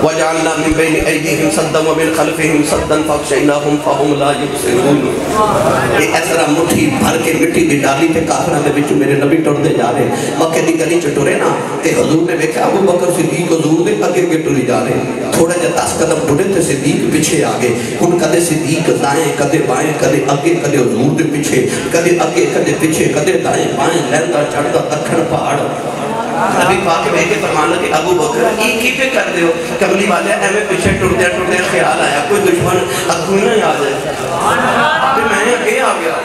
وَجَعَلْنَا مِن بَيْنِ أَيْدِيهِمْ صَدًّا وَمِنْ خَلْفِهِمْ صَدًّا فَأَغْشَيْنَاهُمْ فَهُمْ لَا يُبْصِرُونَ یہ اس طرح مٹھی بھر کے مٹی دی ڈالی تے کافراں دے وچ میرے نبی ٹر دے جا رہے مکے دی گلی چ ٹرے نا تے حضور نے دیکھا ابو بکر صدیق حضور دے اگے اگے ٹری جا رہے تھوڑا جا 10 قدم ٹرے تے صدیق پیچھے آ گئے ہن کدے صدیق دائیں کدے بائیں کدے اگے کدے حضور دے پیچھے کدے اگے کدے پیچھے کدے دائیں بائیں لہندا چڑھدا دکھن پہاڑ نبی پاک میں کہ فرمانا کہ ابو بکر ایک ہی پہ کر دے ہو کملی والے ایمیں پیچھے ٹوٹ دیا خیال آیا کوئی دشمن اگوں نہ آ جائے پھر میں اگے آ گیا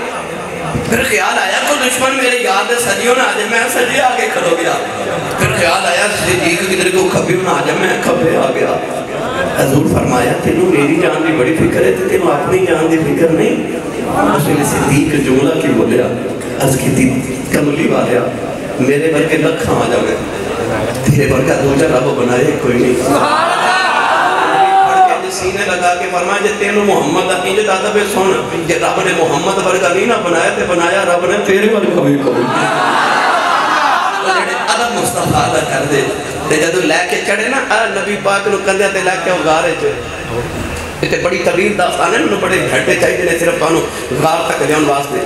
پھر خیال آیا کوئی دشمن میرے یاد ہے سجیوں نہ آجے، میں سجی آگے کھڑو گیا. پھر خیال آیا صدیق کدھر کو کھبیوں نہ آجے، میں کھبے آ گیا. حضور فرمایا تینوں میری جان دی بڑی فکر ہے، تینوں اپنی جان دی فکر نہیں. اس نے صدیق جملہ کی بولیا، عرض کی تھی کملی والیا میرے بلکہ لکھاں آ جاؤ گے، تیرے بلکہ دوجہ رب بنائے کوئی نہیں. سینے لگا کے فرمایا جے تینوں محمد اپنی جو دادا بے سن، جے رب نے محمد ورگا نہیں نہ بنایا تے بنایا رب نے تیرے ورگا بھی کوئی. ادب مصطفیٰ دا کر دے تے جدو لے کے چڑھے نا نبی پاک نو کندھے تے لے کے غارے چ تے بڑی طویل داستان ہے، انہوں بڑے گھنٹے چاہیے نے صرف تانوں غار تک لیاؤن واسطے.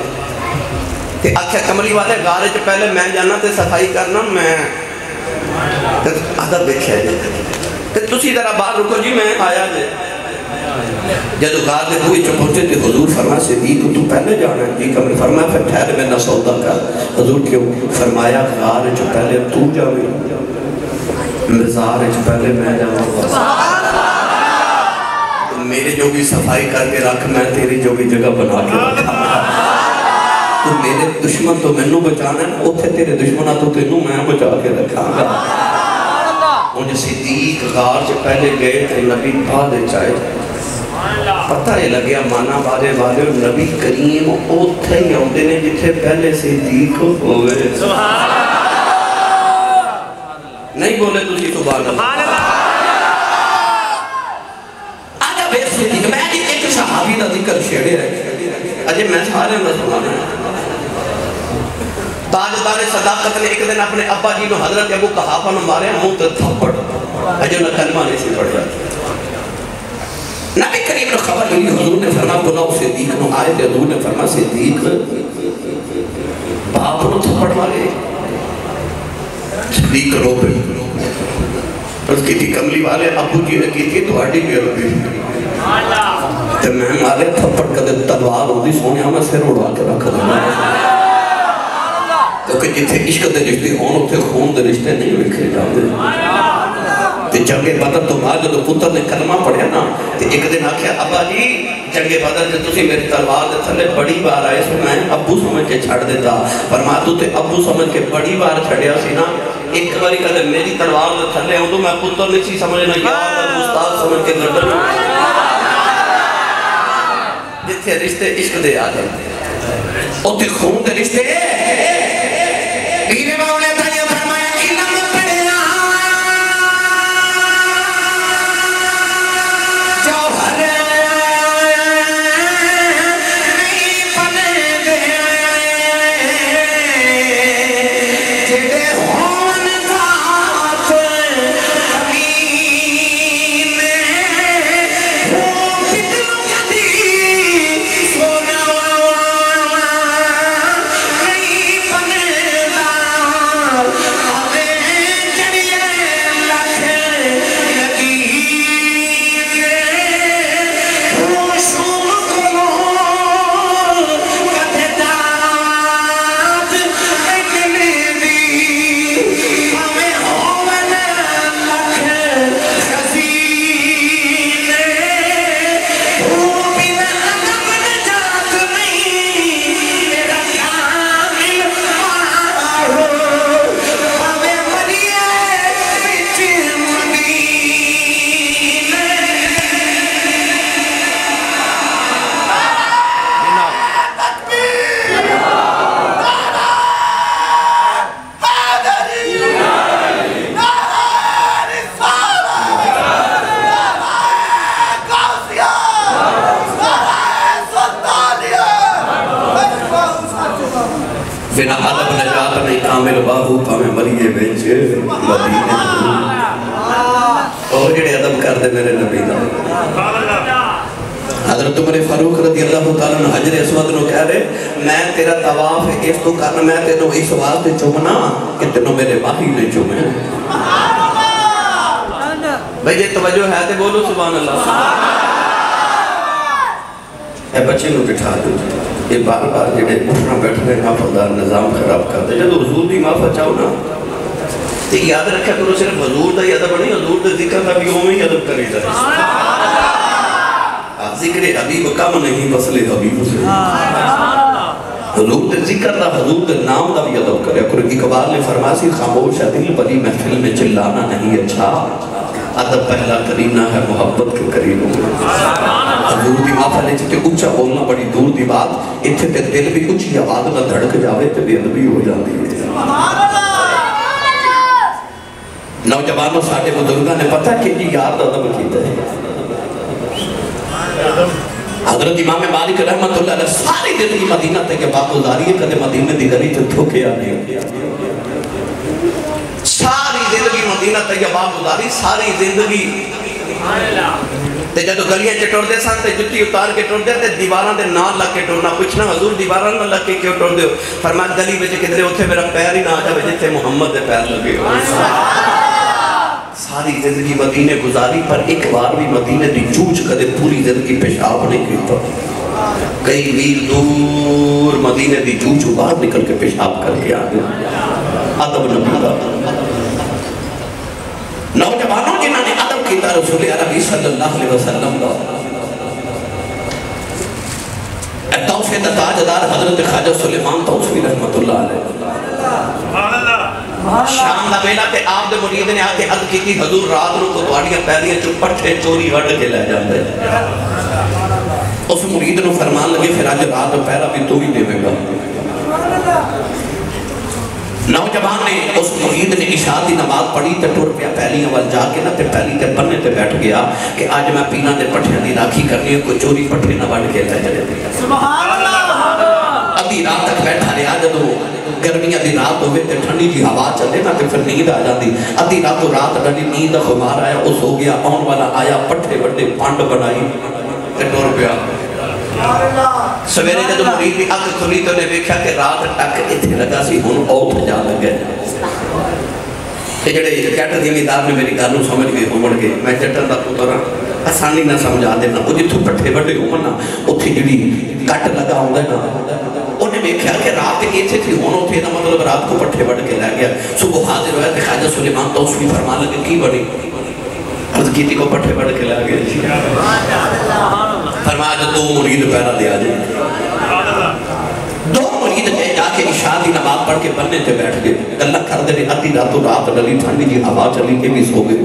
تے آکھیا کملی والے غارے چ پہلے میں جانا تے صفائی کرنا، میں ادب دیکھیا جی تے تسی ذرا باہر رکو جی میں آیا جے. جدو غار دے بوئے چ پہنچے تے حضور فرمایا صدیق تو پہلے جانا ہے جی. کمل فرمایا پھر ٹھہر میں نہ سودا کر. حضور کیوں فرمایا غار چ پہلے تو جاویں، مزار چ پہلے میں جاواں. میرے جو بھی صفائی کر کے رکھ، میں تیری جو بھی جگہ بنا کے رکھا. تو میرے دشمن تو میں نو بچانا ہے، اوتھے تیرے دشمنہ تو تینوں میں بچا کے رکھا گا. انہیں صدیق غار سے پہلے گئے تھے، نبی بادے چاہے پتہ ہی لگیا مانا بادے نبی کریم اوتھے ہی ہوندے نے جتھے پہلے صدیق ہوئے. نہیں بولے تسی سبحان اللہ. آجا بے صدیق میں جی ایک صحابی دا ذکر شیڑے رہے اجے میں سارے اندر سنانا ہے. تاجدار صداقت نے ایک دن اپنے ابا جی نو حضرت ابو قحافہ نو مارے منہ تے تھپڑ اجے نہ کلمہ نہیں سی پڑھ جاتی. نبی کریم نے خبر ملی، حضور نے فرمایا بلاؤ صدیق نو. آئے تھے حضور نے فرمایا صدیق باپ نو تھپڑ مارے. صدیق رو پہ اس کی تھی کملی والے ابو جی نے کی تھی تو آڈی بھی ربی تے میں مارے تھپڑ کدے تلوار ہو دی سونیا میں سر اڑا کے رکھ دوں. کیونکہ جتھے عشق دے رشتے ہون اتھے خون دے رشتے نہیں وکھرے جاندے. تے جنگ بدر تو بعد جو پتر نے کلمہ پڑھیا نا تے ایک دن آکھیا ابا جی جنگ بدر سے تسی میری تلوار دے تھلے بڑی بار آئے سو میں ابو سمجھ کے چھڑ دیتا. فرمایا تو تے ابو سمجھ کے بڑی بار چھڑیا سی نا، ایک باری کہتے میری تلوار دے تھلے ہوں تو میں پتر نہیں سی سمجھنا یار مستاق سمجھ کے لڑن. جتھے رشتے عشق دے آ جاندے اتھے خون دے رشتے. پیر مولا تعالی فرمایا علم پڑھنا جوہر نہیں بنے جڑے ہون ذات امین وہ بدلو کدی سونا نہیں بنے. بنا عدب نجات نہیں کامل باہو پامیں مریے بیچے مدینے اور جڑے عدب کر دے میرے نبی دا. حضرت عمر فاروق رضی اللہ تعالیٰ عنہ حجر اسود نو کہہ رہے میں تیرا طواف اس تو کرنا میں تینوں اس واسطے چومنا کہ تینوں میرے باہی نے چومے. بھئی یہ توجہ ہے تے بولو سبحان اللہ. اے بچے نو بٹھا دو یہ بار بار جڑے اٹھنا بیٹھنے نافردار نظام خراب کر دے. جب حضور دی معافہ چاہو نا تو یاد رکھا کرو صرف حضور دا ادب نہیں، حضور دے ذکر دا بھی ہوئی ادب کری جائے. ذکر حبیب کم نہیں بسل حبیب سے. حضور دے ذکر دا حضور دے نام دا بھی ادب کرے. اقبال نے فرمایا سی خاموش ہے دل بڑی محفل میں چلانا نہیں اچھا، ادب پہلا کرینہ ہے محبت کے قریب ہو. حضور دی محفل تے اونچا بولنا بڑی دور دی بات، ایتھے تے دل بھی اونچی آواز نہ دھڑک جاوے تے بے ادبی ہو جاتی ہے. نوجوانوں ساڈے بزرگاں نے پتہ کہ جی یار دا ادب کیتا ہے. حضرت امام مالک رحمت اللہ علیہ ساری زندگی مدینہ تک کے بات گزاری ہے، کدے مدینہ دی گلی تے تھوکیا نہیں. ساری زندگی مدینہ تک کے بات گزاری، ساری زندگی تے جدو گلیاں چ ٹردے سن تے جُتی اتار کے ٹردے تے دیواراں دے نال لگ کے ٹرنا. پوچھنا حضور دیواراں نال لگ کے کیوں ٹردے ہو؟ فرمایا گلی وچ کدھر اوتھے میرا پیر ہی نہ آ جاوے جتھے محمد دے پیر لگے ہو. ساری زندگی مدینے گزاری پر ایک بار بھی مدینے دی چوچ کدے پوری زندگی پیشاب نہیں کیتا. کئی میل دور مدینے دی چوچ باہر نکل کے پیشاب کر کے آ گیا. ادب نبی کا. نوجوانوں جنہوں نے ادب کیتا رسول عربی صلی اللہ علیہ وسلم کا توفیق تاجدار حضرت خواجہ سلیمان توسوی رحمت اللہ علیہ. شام دا ویلا تے آپ دے مرید نے آکے عرض کی حضور رات نو کوٹواڑیاں پیلیاں چو پٹھے چوری وڈ کے لے جاندے. اس مرید نو فرمان لگے پھر آج رات پہلا بھی تو ہی دے گا. نوجوان نے اس مرید نے عشاء دی نماز پڑھی تے ٹر پیا پہلیاں وال جا کے نہ تے پہلی تے بننے تے بیٹھ گیا کہ آج میں پینا دے پٹھیاں دی راکھی کرنی ہے، کوئی چوری پٹھے نہ وڈ کے لے جائے. سبحان اللہ. ادھی رات تک بیٹھا رہا جدو گرمیاں دی رات ہوئے تے ٹھنڈی جی ہوا چلے نا تے پھر نیند آ جاندی. ادھی راتوں رات ڈنی نیند خمار آیا، اس ہو گیا آن والا آیا پٹھے بڑے پانڈ بنائی تے ٹر پیا. سویرے جدو مرید دی اکھ کھلی تو نے دیکھا کہ رات ٹک اتنے لگا سی ہن اوتھ جا لگے. تے جڑے کیٹر دی امیدار نے میری گل نوں سمجھ گئے ہومڑ گئے. میں جٹن دا پتر ہاں، آسانی نہ سمجھا دینا. وہ جتھوں پٹھے بڑے ہون نا اوتھے جڑی کٹ لگا ہوندا نا انہیں دیکھا کہ رات ایتھے تھی ہونو تھے نا مطلب رات کو پٹھے بڑھ کے لے گیا. صبح حاضر ہویا کہ خواجہ سلیمان توسوی فرمان لگے کی بڑی عرض کیتی کو پٹھے بڑھ کے لے گیا. فرمایا جو دو مرید پیرا دیا جائے. دو مرید نے جا کے عشاء دی نماز پڑھ کے بننے تے بیٹھ گئے. اللہ کر دے ادھی راتوں رات ڈلی ٹھنڈی جی ہوا چلی کے بھی سو گئے.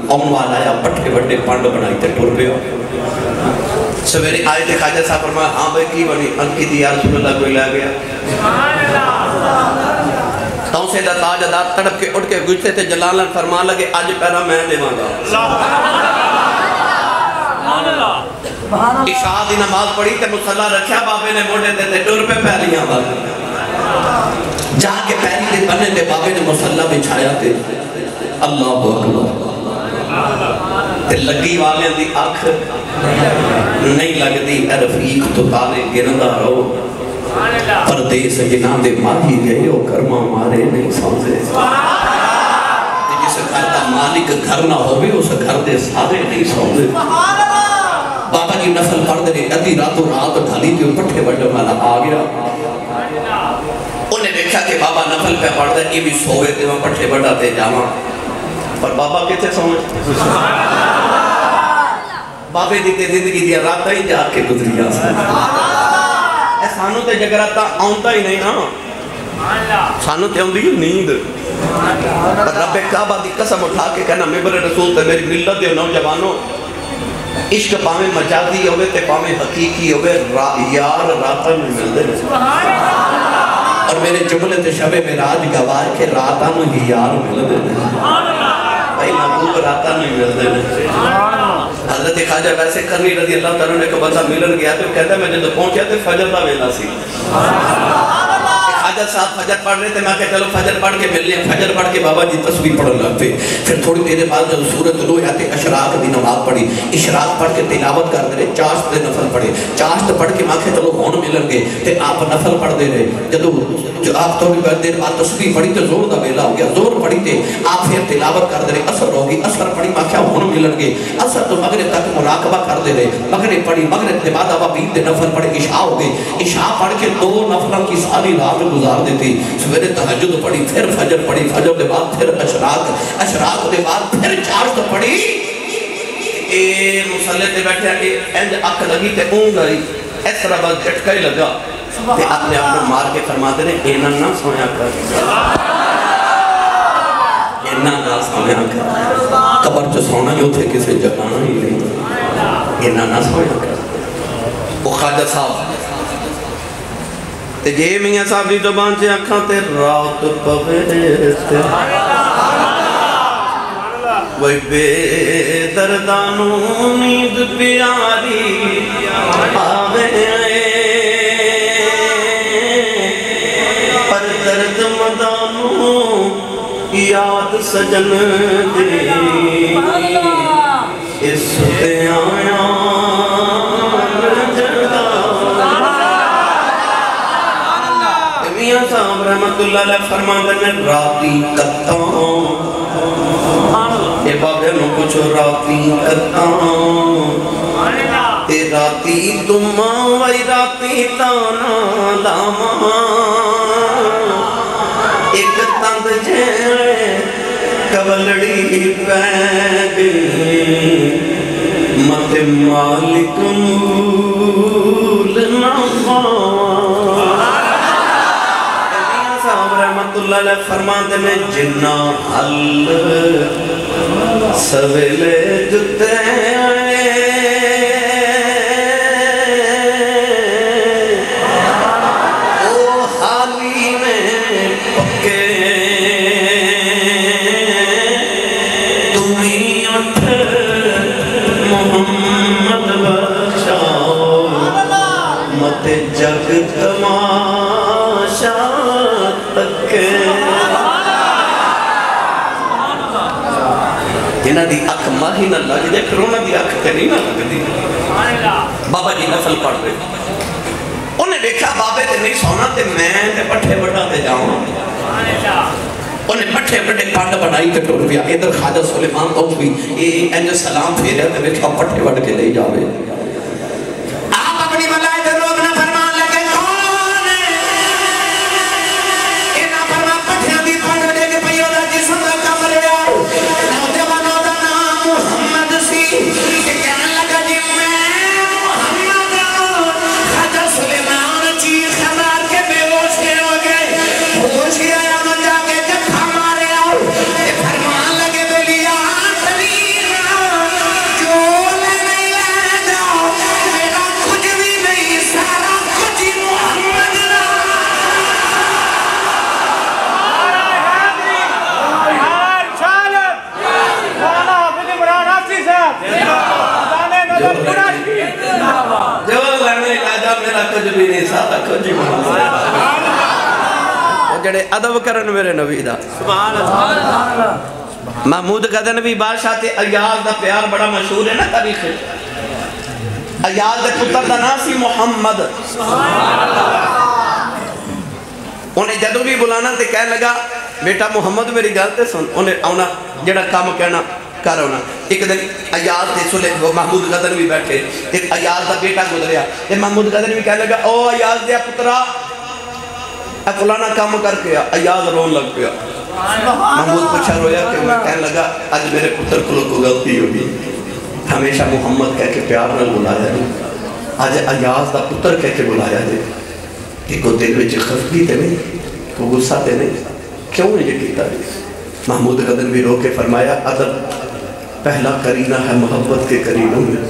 اون والا آیا پٹھے بڑے پانڈ بنائی تے ٹر پیا. سویرے آئے تھے خواجہ صاحب فرمایا ہاں بھائی کی بنی؟ انکی دی یا رسول اللہ کوئی لے گیا. تاؤں سے دا تاجدار تڑپ کے اٹھ کے گجھتے تھے جلالن فرمان لگے آج پہلا میں دیواں گا. عشاء دی نماز پڑھی تے مصلی رکھیا بابے نے موڑے دے تے ٹر پہ پہلیاں بات جا کے پہلی دے بننے تے بابے نے مصلی بچھایا تے اللہ اکبر تے لگی والے دی آنکھ نہیں لگتی. رفیق تو تالے گرندہ رو پردیس جناں دے ماہی گئے او کرما مارے نہیں سمجھے. جس گھر دا مالک گھر نہ ہوئے اس گھر دے سارے نہیں سمجھے. بابا جی نفل پڑھ دے ادھی راتوں رات ڈھالی تھی پٹھے بڑھنے والا آ گیا. انہیں دیکھا کہ بابا نفل پہ پڑھ دے یہ بھی سوئے تھے میں پٹھے بڑھاتے جاواں. پر بابا کتے سمجھ بابے دیتے زندگی دیا راتہ ہی جا کے گزری آسان. سانو تے جگراتا آنتا ہی نہیں نا، سانو تے آن دی نیند. رب کعبہ دی قسم اٹھا کے کہنا مبر رسول تے میری ملت دے نوجوانوں عشق پاویں مجازی ہوئے تے پاویں حقیقی ہوئے یار راتہ میں مل دے. اور میرے جملے تے شب معراج گواہ کے راتہ میں ہی یار مل دے. بھائی محبوب راتہ نہیں مل دے. حضرت خواجہ ویسے کرنی رضی اللہ تعالیٰ نے کو بندہ ملن گیا تو کہتا ہے میں جب پہنچیا تو فجر دا ویلا سی. خواجہ صاحب فجر پڑھ رہے تھے میں کہ چلو فجر پڑھ کے مل لیں. فجر پڑھ کے بابا جی تسبیح پڑھن لگ پہ. پھر تھوڑی دیر بعد جب سورۃ طلوع آتے اشراق دی نماز پڑھی. اشراق پڑھ کے تلاوت کر دے رہے. چاشت دے نفل پڑھے. چاشت پڑھ کے میں کہ چلو ہون ملن گے تے آپ نفل پڑھ دے رہے. جب آپ تھوڑی دیر بعد تسبیح پڑھی تو زور دا ویلا ہو گیا. زور پڑھی تے آپ پھر تلاوت کر دے رہے. اثر ہوگی. اثر پڑھی میں کہ ہون ملن گے. اثر تو مغرب تک مراقبہ کر دے رہے. مغرب پڑھی. مغرب کے بعد آپ بیت دے نفل پڑھے. عشاء ہو گئی. عشاء پڑھ کے دو نفلوں کی ساری رات گزار دیتی. سویرے تہجد پڑھی. پھر فجر پڑھی. فجر کے بعد پھر اشراق. اشراق کے بعد پھر چاشت پڑھی. مصلی تے بیٹھے کہ انج اکھ لگی تے اونگ آئی. اس طرح بس جھٹکا ہی لگا. تے اپنے اپنے مار کے فرماتے ہیں اینا نہ سویا کر اینا نہ سویا کر قبر جو سونا جو تھے کسے جگانا ہی نہیں اینا نہ سویا کر وہ خواجہ صاحب تے جے میاں صاحب دی زبان سے آنکھاں تے رات پویتے وہی بے دردانوں نیند پیاری آوے پر درد مدانوں یاد سجن دی اس پہ آیا میاں صاحب رحمت اللہ علیہ فرماتے ہیں راتی کتاں اے بابے نو کچھ راتی کتاں تے راتی تماں وی راتی تانا لاما ایک تند جھیڑے کبلڑی پیگی مت مالک مول نفا رحمت اللہ علیہ فرماتے میں جنہ حل سویلے جتے او حالی میں پکے تمہیں اٹھ محمد بچاؤ مت جگ تماشا جنہ دی اکھ ماہی نہ لگ جائے پھر انہوں دی اکھ کنی نہ لگ دی بابا جی نفل پڑھ رہے انہیں دیکھا بابے تے نہیں سونا تے میں تے پٹھے بڑھا تے جاؤں انہیں پٹھے بڑھے پانڈ بڑھائی کے ٹوڑ پیا ادھر خواجہ سلیمان تو بھی یہ انجو سلام پھیرے تے دیکھا پٹھے بڑھ کے لے جاوے آپ اپنی ملائے تے روگ نہ فرمان لگے کون ہے انہا فرمان پٹھے دی پانڈ دے کے پیو دا جسم دا کم لے آؤ نوجوانوں دا نام محمد سی کہ کہنے لگا جی میں محمد خواجہ سلیمان چیز خبر کے بے ہوش کے ہو گئے ہوش کے آیا من جا کے جب ہمارے آؤ فرمان لگے بلیا تلینا جو لینے لے جاؤ میرا کچھ بھی نہیں سارا کچھ ہی محمد را جو لینے لے جاؤ میرا کچھ بھی نہیں سارا کچھ ہی محمد را جڑے ادب کرن میرے نبی دا محمود قدر نبی بادشاہ تے ایاز دا پیار بڑا مشہور ہے نا تاریخ ایاز دے پتر دا نام سی محمد انہیں جدو بھی بلانا تے کہنے لگا بیٹا محمد میری گالتے سن انہیں آنا جڑا کام کہنا کر ہونا ایک دن ایاز تے سلے محمود قدر نبی بیٹھے ایک ایاز دا بیٹا گزریا محمود قدر نبی کہنے لگا او ایاز دیا پترہ اے فلانا کام کر کے ایاز رون لگ گیا محمود پوچھا رویا کہ میں کہنے لگا آج میرے پتر کو غلطی ہوگی ہمیشہ محمد کہہ کے پیار نہ بلایا جائے آج ایاز دا پتر کہہ کے بلایا جائے کہ کو دل میں خفگی تے نہیں کو غصہ تے نہیں کیوں یہ کیتا ہے محمود قدر بھی رو کے فرمایا ادب پہلا کرینہ ہے محبت کے کرینوں میں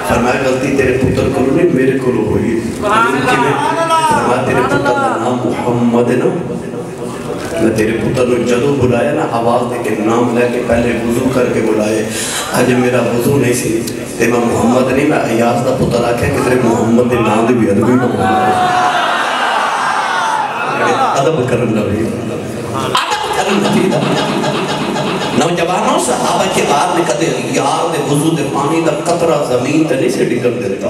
فرمایا غلطی تیرے پتر کو نہیں میرے کو ہوئی فرمایا تیرے پتر کا نام محمد نا میں تیرے پتر نے جدو بلایا نا آواز دے کے نام لے کے پہلے وضو کر کے بلائے آج میرا وضو نہیں سی تے میں محمد نہیں میں ایاز دا پتر آکھا کہ تیرے محمد دے نام دے بھی ادبی محمد ادب کرن نبی ادب کرن نبی نوجوانوں صحابہ کے بعد میں کہتے یار دے وضو دے پانی دا قطرہ زمین تے نہیں سے ڈگر دیتا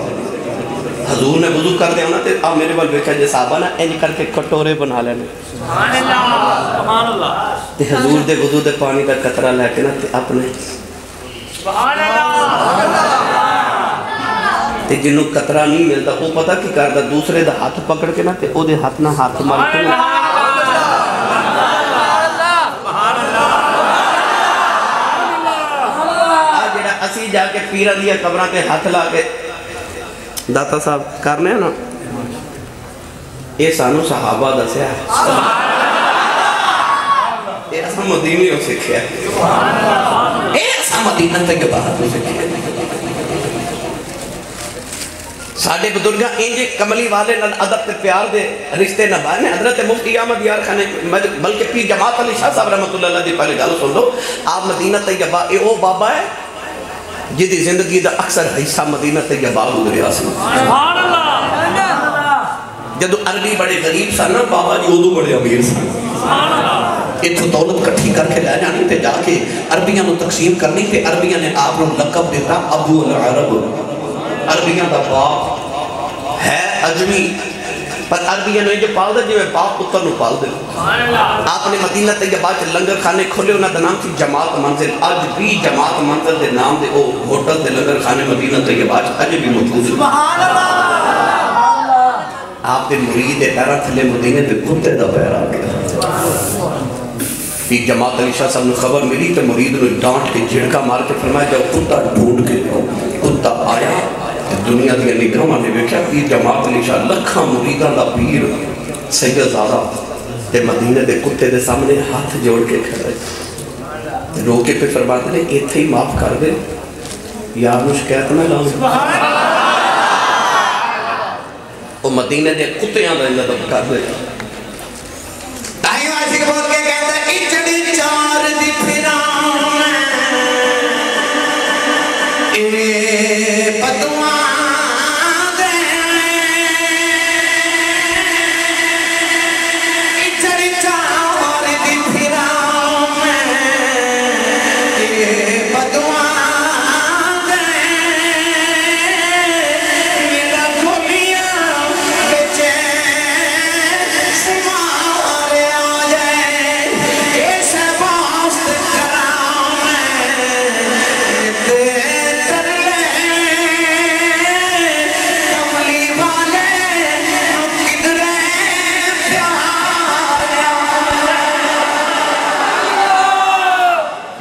حضور نے وضو کر دیا ہونا تے اب میرے بل بیٹھا جے صحابہ نا اینج کر کے کٹورے بنا لینے سبحان اللہ تے حضور دے وضو دے پانی دا قطرہ لے کے نا تے اپنے سبحان اللہ تے جنہوں قطرہ نہیں ملتا وہ پتہ کی کردہ دوسرے دا ہاتھ پکڑ کے نا تے او دے ہاتھ نہ ہاتھ مارتے اسی جا کے پیرہ دیا قبرہ کے ہاتھ لا کے داتا صاحب کرنے ہیں نا یہ سانو صحابہ دسیا ہے، یہ ایسا مدینی ہو سکھیا ہے، یہ ایسا مدینہ طیبہ ہو سکھیا ہے۔ ساڑھے بزرگاں انجے کملی والے نال ادب تے پیار دے رشتے نبھائے نے۔ حضرت مفتی احمد یار خانے بلکہ پیر جماعت علی شاہ صاحب رحمت اللہ علیہ دی پہلے گل سن لو، آپ مدینہ طیبہ اے او بابا ہے جدی زندگی دا اکثر حصہ مدینہ طیبہ گزریا سی۔ سبحان اللہ جدو عربی بڑے غریب سن نا بابا جی اردو بڑے امیر سن، اتھو دولت کٹھی کر کے لے جانی تے جا کے عربیاں نو تقسیم کرنی تے عربیاں نے آپ نو لقب دیتا ابو العرب، عربیاں دا باپ ہے عجمی، پر عربیاں نے جو پال دے جو باپ پتر نو پال دے۔ آپ نے مدینہ طیبہ چ لنگر خانے کھولے، انہاں دا نام تھی جماعت منزل، اج بھی جماعت منزل دے نام دے او ہوٹل دے لنگر خانے مدینہ طیبہ چ اج بھی موجود ہے۔ سبحان اللہ آپ کے مرید پیرا تھلے مدینے دے کتے دا پیرا گیا۔ پیر جماعت علی شاہ صاحب نے خبر ملی تو مرید نے ڈانٹ کے جھڑکا مار کے فرمایا جب کتا ڈھونڈ کے کتا آیا دنیا دیا نگاہاں نے دیکھا پیر جماعت علی شاہ لکھاں مریداں دا پیر سید زادہ تے مدینے دے کتے دے سامنے ہاتھ جوڑ کے کھڑے رو کے پہ فرماتے نے ایتھے ہی معاف کر دے یا نو شکایت نہ لاؤں۔ وہ مدینے دے کتیاں دا اللہ کر دے۔ تائیوں عاشق بول کے کہتا ہے اچھڑی چار دی پھرام اے بدوان دے اچھڑی چار دی پھرام اے بدوان دے میرا گھومیاں بچے سمارے آجائے ایسے باست کرام دے کر لے کملی والے کدرے پیار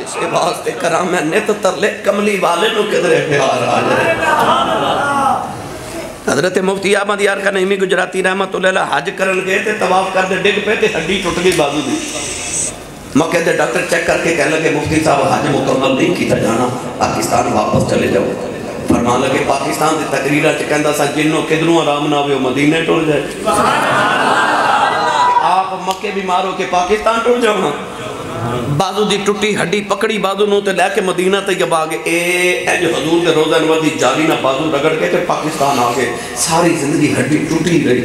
اسے واسطے کرام میں نے تو ترلے کملی والے نو کدرے پیار آ جائے۔ حضرت مفتی احمد یار کا نعیمی گجراتی رحمت اللہ علیہ حج کرن گئے تھے طواف کر دے ڈگ پہ تے ہڈی ٹوٹ گئی بازو دی۔ موقع دے ڈاکٹر چیک کر کے کہنے لگے مفتی صاحب حج مکمل نہیں کیتا جانا، پاکستان واپس چلے جاؤ۔ فرمان لگے پاکستان دی تقریرہ چکندہ سا جنوں کدروں آرام نہ ہوئے مدینے ٹوڑ جائے۔ آپ مکے بیمار ہو کے پاکستان ٹوڑ جاؤ۔ بازو دی ٹوٹی ہڈی پکڑی بازو نو تے لے کے مدینہ طیبہ آگے اے جو حضور دے روزہ انور دی جاری نہ بازو رگڑ کے تے پاکستان آگے ساری زندگی ہڈی ٹوٹی رہی۔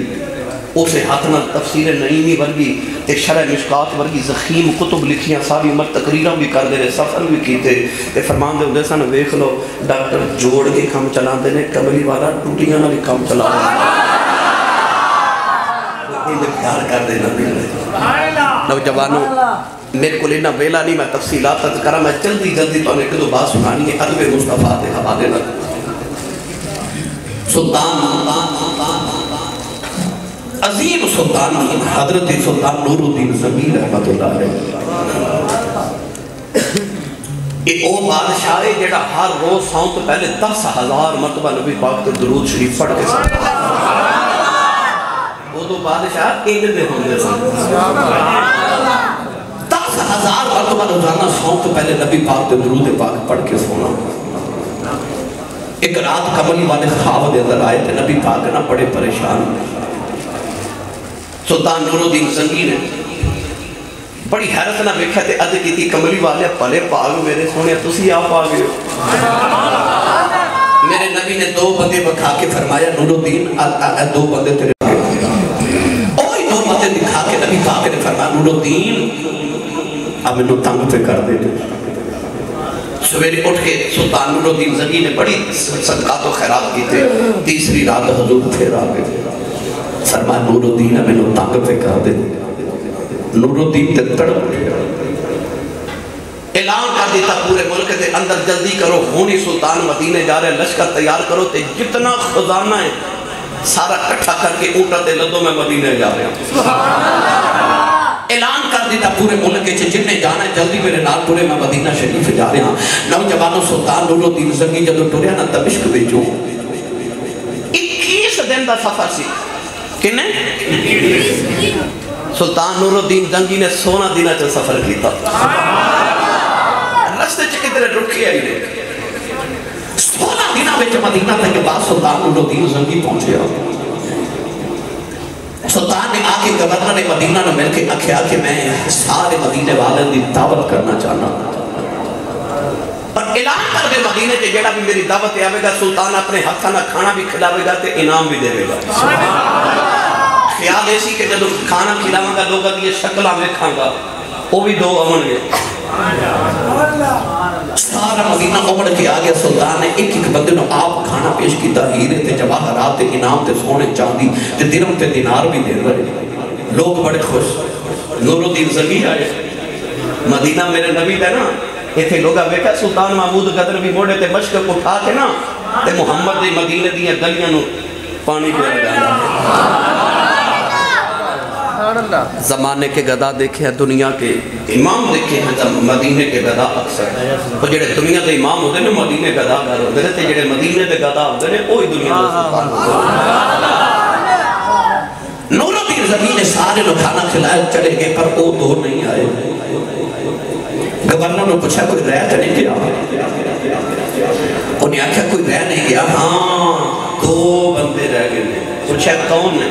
اسے ہاتھ نہ تفسیر نعیمی ورگی تے شرح مشکات ورگی زخیم کتب لکھیاں، ساری عمر تقریرہ بھی کر دے رہے، سفر بھی کیتے تے فرمان دے ہوندے سن ویکھ لو ڈاکٹر جوڑ کے کام چلان دے نے کملی والا ٹوٹیاں نہ بھی کام چلا رہے ہیں۔ پیار کر دینا بھی نوجوانوں میرے کو لینا ویلا نہیں، میں تفصیلات کرا، میں جلدی جلدی تو ایک دو بات سنانی ہے ادب مصطفیٰ دے حوالے نہ۔ سلطان عظیم سلطان حضرت سلطان نور الدین زمین رحمت اللہ علیہ، ایک او بادشاہ ہے جڑا ہر روز ساؤں تو پہلے 10,000 مرتبہ نبی پاک کے درود شریف پڑھ کے ساتھ وہ دو بادشاہ ایک دے ہوندے سن 10,000 مرتبہ روزانہ ساؤں تو پہلے نبی پاک کے درود پاک پڑھ کے سونا۔ ایک رات کملی والے خواب دے اندر آئے تھے، نبی پاک نہ بڑے پریشان سلطان نور الدین زنگی نے بڑی حیرت نہ ویکھا تے عرض کی تھی کملی والے پلے پاگ میرے سونے تسی آپ آ گئے ہو۔ میرے نبی نے دو بندے بکھا کے فرمایا نور الدین دو بندے تیرے اوہی دو بندے دکھا کے نبی پاک نے فرمایا نور الدین اب انہوں تنگ پہ کر دے دے۔ سویرے اٹھ کے سلطان نور الدین زنگی نے بڑی صدقات و خیرات کی تھے، تیسری رات حضور پھر آ گئے فرمایا نور الدین اب انہوں تنگ پہ کر دے۔ نور الدین تے تڑپ اعلان کر دیتا پورے ملک دے اندر جلدی کرو ہونی سلطان مدینے جا رہے لشکر تیار کرو تے جتنا خزانہ ہے سارا کٹھا کر کے اونٹا تے لدو میں مدینے جا رہے ہیں۔ اعلان کر دیتا پورے ملک کے جننے جانا ہے جلدی میرے نال پورے میں مدینہ شریف جا رہے ہیں۔ نوجوانوں سلطان نور الدین زنگی جدو ٹوریا نا دمشق بیچو 21 دن دا سفر سی کنے سلطان نور الدین زنگی نے 16 دنہ چا سفر کیتا رستے چکے رکھے آئی نے 16 دنہ میں مدینہ تک کے بعد سلطان نور الدین زنگی پہنچے سلطان نے آکے گورنر مدینہ نے مل کے اکھیا کہ میں سارے مدینے والے دی دعوت کرنا چاہنا اور اعلان کر دے مدینے کے جڑا بھی میری دعوت آوے گا سلطان اپنے ہاتھانا کھانا بھی کھلاوے گا تے انعام بھی دے گا خیال ایسی کہ جب کھانا کھلاواں گا لوگا دیئے شکلہ میں کھاں گا وہ بھی 2 امن گئے سارا مدینہ عمر کے آگے سلطان نے ایک بندے نے آپ کھانا پیش کیتا ہیرے تے جواہرات تے انعام تے سونے چاندی تے درہم تے دینار بھی دے رہے لوگ بڑے خوش نور الدین زنگی آئے مدینہ میرے نبی دے نا ایتھے لوگا بیٹھا سلطان محمود قدر بھی موڑے تے مشک اٹھا کے نا تے محمد دی مدینہ دی گلیاں نو پانی پہ لگانا زمانے کے گدا دیکھے ہیں دنیا کے امام دیکھے ہیں مدینے کے گدا اکثر اور جڑے دنیا دے امام ہوتے ہیں مدینے گدا گر ہوتے ہیں جڑے مدینے دے گدا ہوتے ہیں وہی دنیا دے سلطان ہوتے ہیں نور الدین زنگی نے سارے لوگ کھانا کھلائے چلے گئے پر وہ 2 نہیں آئے گورنر نے پوچھا کوئی رہ تو نہیں گیا انہیں آکھا کوئی رہ نہیں گیا ہاں 2 بندے رہ گئے پوچھا کون ہے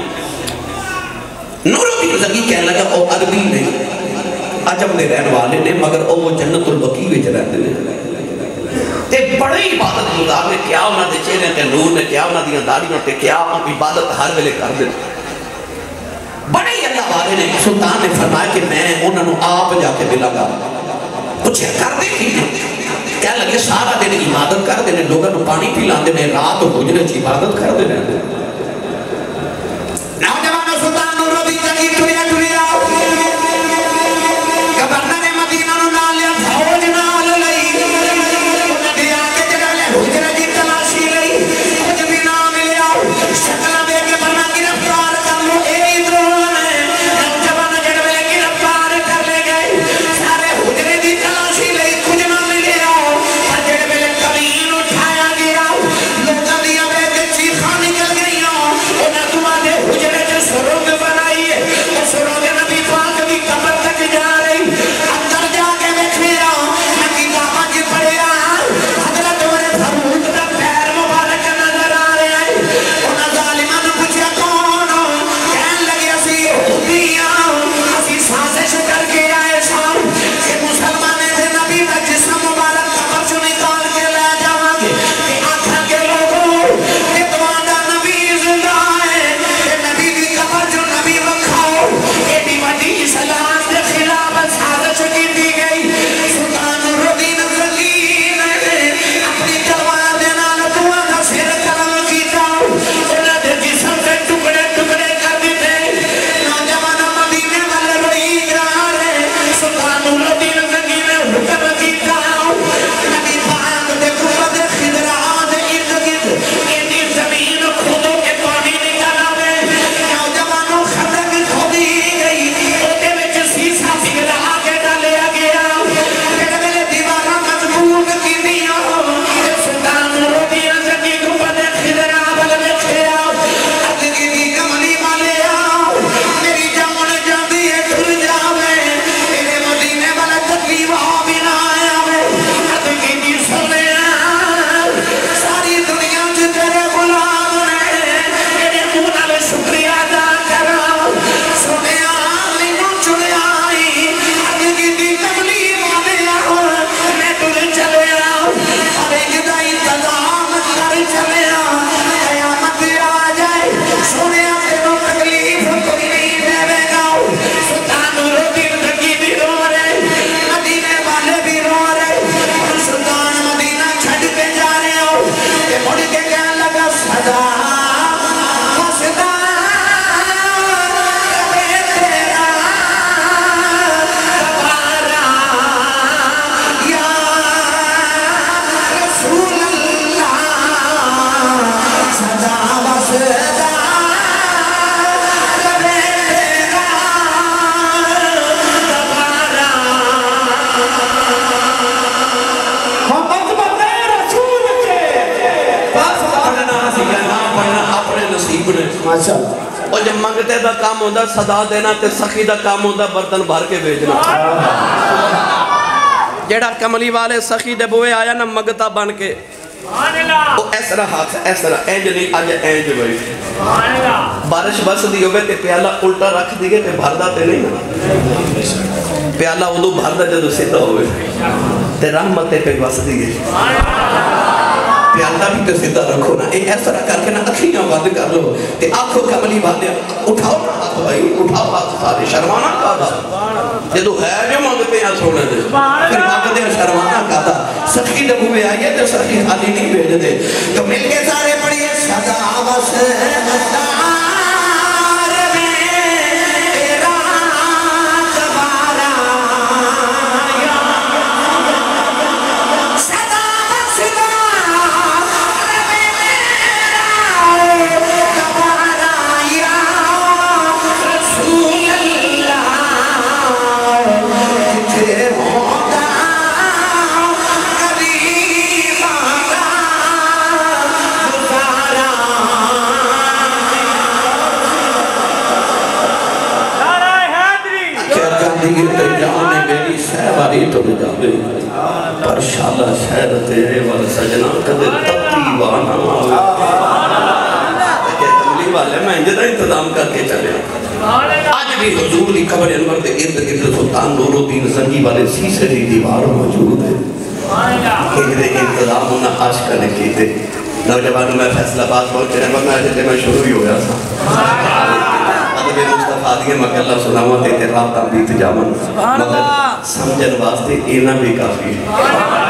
نور الدین زنگی کہنے لگا وہ عربی نہیں عجم دے رہن والے نے مگر وہ جنت البقیع وچ رہتے ہیں تے بڑے عبادت گزار نے کیا انہاں دے چہرے تے نور نے کیا انہاں دیاں داڑیاں تے کیا عبادت ہر ویلے کر دے بڑے اللہ والے نے سلطان نے فرمایا کہ میں انہاں نو آپ جا کے ملاں گا پوچھا کر دے کی کہہ لگے سارا دن عبادت کر دے لوگوں نو پانی پلاندے نے رات حجرے وچ عبادت کر دے نوجوان سلطان نور الدین زنگی ٹریا ٹریا گورنر مدینہ نو نال لیا فوج نال لئی انہاں دی آکے جڑا لے حجرے دی تلاشی لئی کچھ بھی نہ ملیا شکل دے کے بنا گرفتار کر لو اے ادھر نے نوجوان جڑے لے گرفتار کر لے گئے سارے حجرے دی تلاشی لئی کچھ نہ ملیا پر جڑے لے کلین اٹھایا گیا لوگاں دی آوے تے چیخاں نکل گئیاں انہاں دعا دے حجرے جو سرنگ بنائی ہے وہ سرنگ نبی پاک بھی قبر تک جا رہی اندر جا کے دیکھیا نبی بابا جی پڑھیا حضرت عمر فاروق دا پیر مبارک نظر آ رہا ہے انہاں ظالماں نے پوچھا کون کہن لگے اسی یہودیاں اسی سازش کر کے آئے سان کہ مسلمانے دے نبی دا جسم مبارک قبر چوں نکال کے لے جاواں گے کہ آکھاں کے لوگوں کہ تواڈا نبی زندہ ہے کہ نبی دی قبر جو نبی رکھاؤ ایڈی وڈی اسلام دے خلاف سازش کی دی گئی سلطان نور الدین زنگی نے اپنی تلوار دے نال دعا دا سر قلم کیتا انہاں دے جسم سے ٹکڑے ٹکڑے کر دیتے نوجوان مدینے والے روئی جا رہے سلطان نور الدین زنگی نے حکم کیتا نبی پاک دے قبر دے خضرات ارد گرد ایڈی زمین کھودو کے پانی نکل آوے نوجوانوں خندق کھودی گئی اوٹے وچ سیسا پگھلا کے ڈالیا گیا جڑے ویلے دیواراں مضبوط کیتیاں سلطان نور الدین زنگی قبر دے خضرات ول ویکھیا عرض کیتی کملی والیا میری جان جاندی ہے ٹر جاوے تیرے مدینے والا تکلیف بھی نہ آوے عرض کیتی سنیا ساری دنیا وچ تیرے غلام نے میرے منہ نال شکریہ ادا کرا سنیا مینوں چنیا عرض کیتی کملی والیا میں ٹر چلیا ہر ایک دا انتظام کر چلیا قیامت آ جائے سنیا تینوں تکلیف کوئی نہیں دے گا سلطان نور الدین زنگی بھی رو رہے مدینے والے بھی رو رہے سلطان مدینہ چھڑ کے جا رہے ہو کہ مڑ کے کہنے لگا صدا وصدا ربے تیرا دوبارہ یا رسول اللہ صدا وصدا ربے تیرا دوبارہ ہم عظمت رسول کے بس پڑھنا سی یا نہ پڑھنا اپنے نصیب نے ماشاءاللہ اور جب منگتے دا کام ہوندہ صدا دینا تے سخی دا کام ہوندہ برتن بھر کے بھیجنا جیڑا کملی والے سخی دے بوئے آیا نا مگتا بن کے وہ ایس طرح ہاتھ ایس طرح اینج نہیں آج اینج ہوئی بارش بس دی ہوئے تے پیالہ الٹا رکھ دیگے تے بھردہ تے نہیں پیالہ ادھو بھردہ جدو سیدھا ہوئے تے رحمتے پہ بس دیگے پیالہ بھی تے سیدھا رکھو نا ایس طرح کر کے نا اکھیاں بند کر لو تے آنکھوں کملی والے اٹھاؤ ہاتھ بھائی اٹھاؤ ہاتھ سارے شرمانا کہا جدو ہے جو مانگتے ہیں سونے دے پھر مانگتے ہیں شرمانا کہا سخی دبو میں آئیے تو سخی خالی نہیں بھیج دے تو مل کے سارے پڑھئے صدا بس تو جاوے پر شالہ شہر تیرے وال سجنا کدے تتی وانا کہ کملی والے میں انجدہ انتظام کر کے چلے آج بھی حضور لی قبر انور دے ارد گرد سلطان نور الدین زنگی والے سیسری دیوار موجود ہے انجدے انتظام انہا آج کرنے کی تھے نوجوانوں میں فیصلہ بات پہنچے ہیں ورنہ جلدے میں شروع ہی ہویا تھا ادبِ مصطفیٰ دیئے مگر اللہ سلامت اتراب تنبیت جامن مگر سمجھن واسطے اینا بھی کافی ہے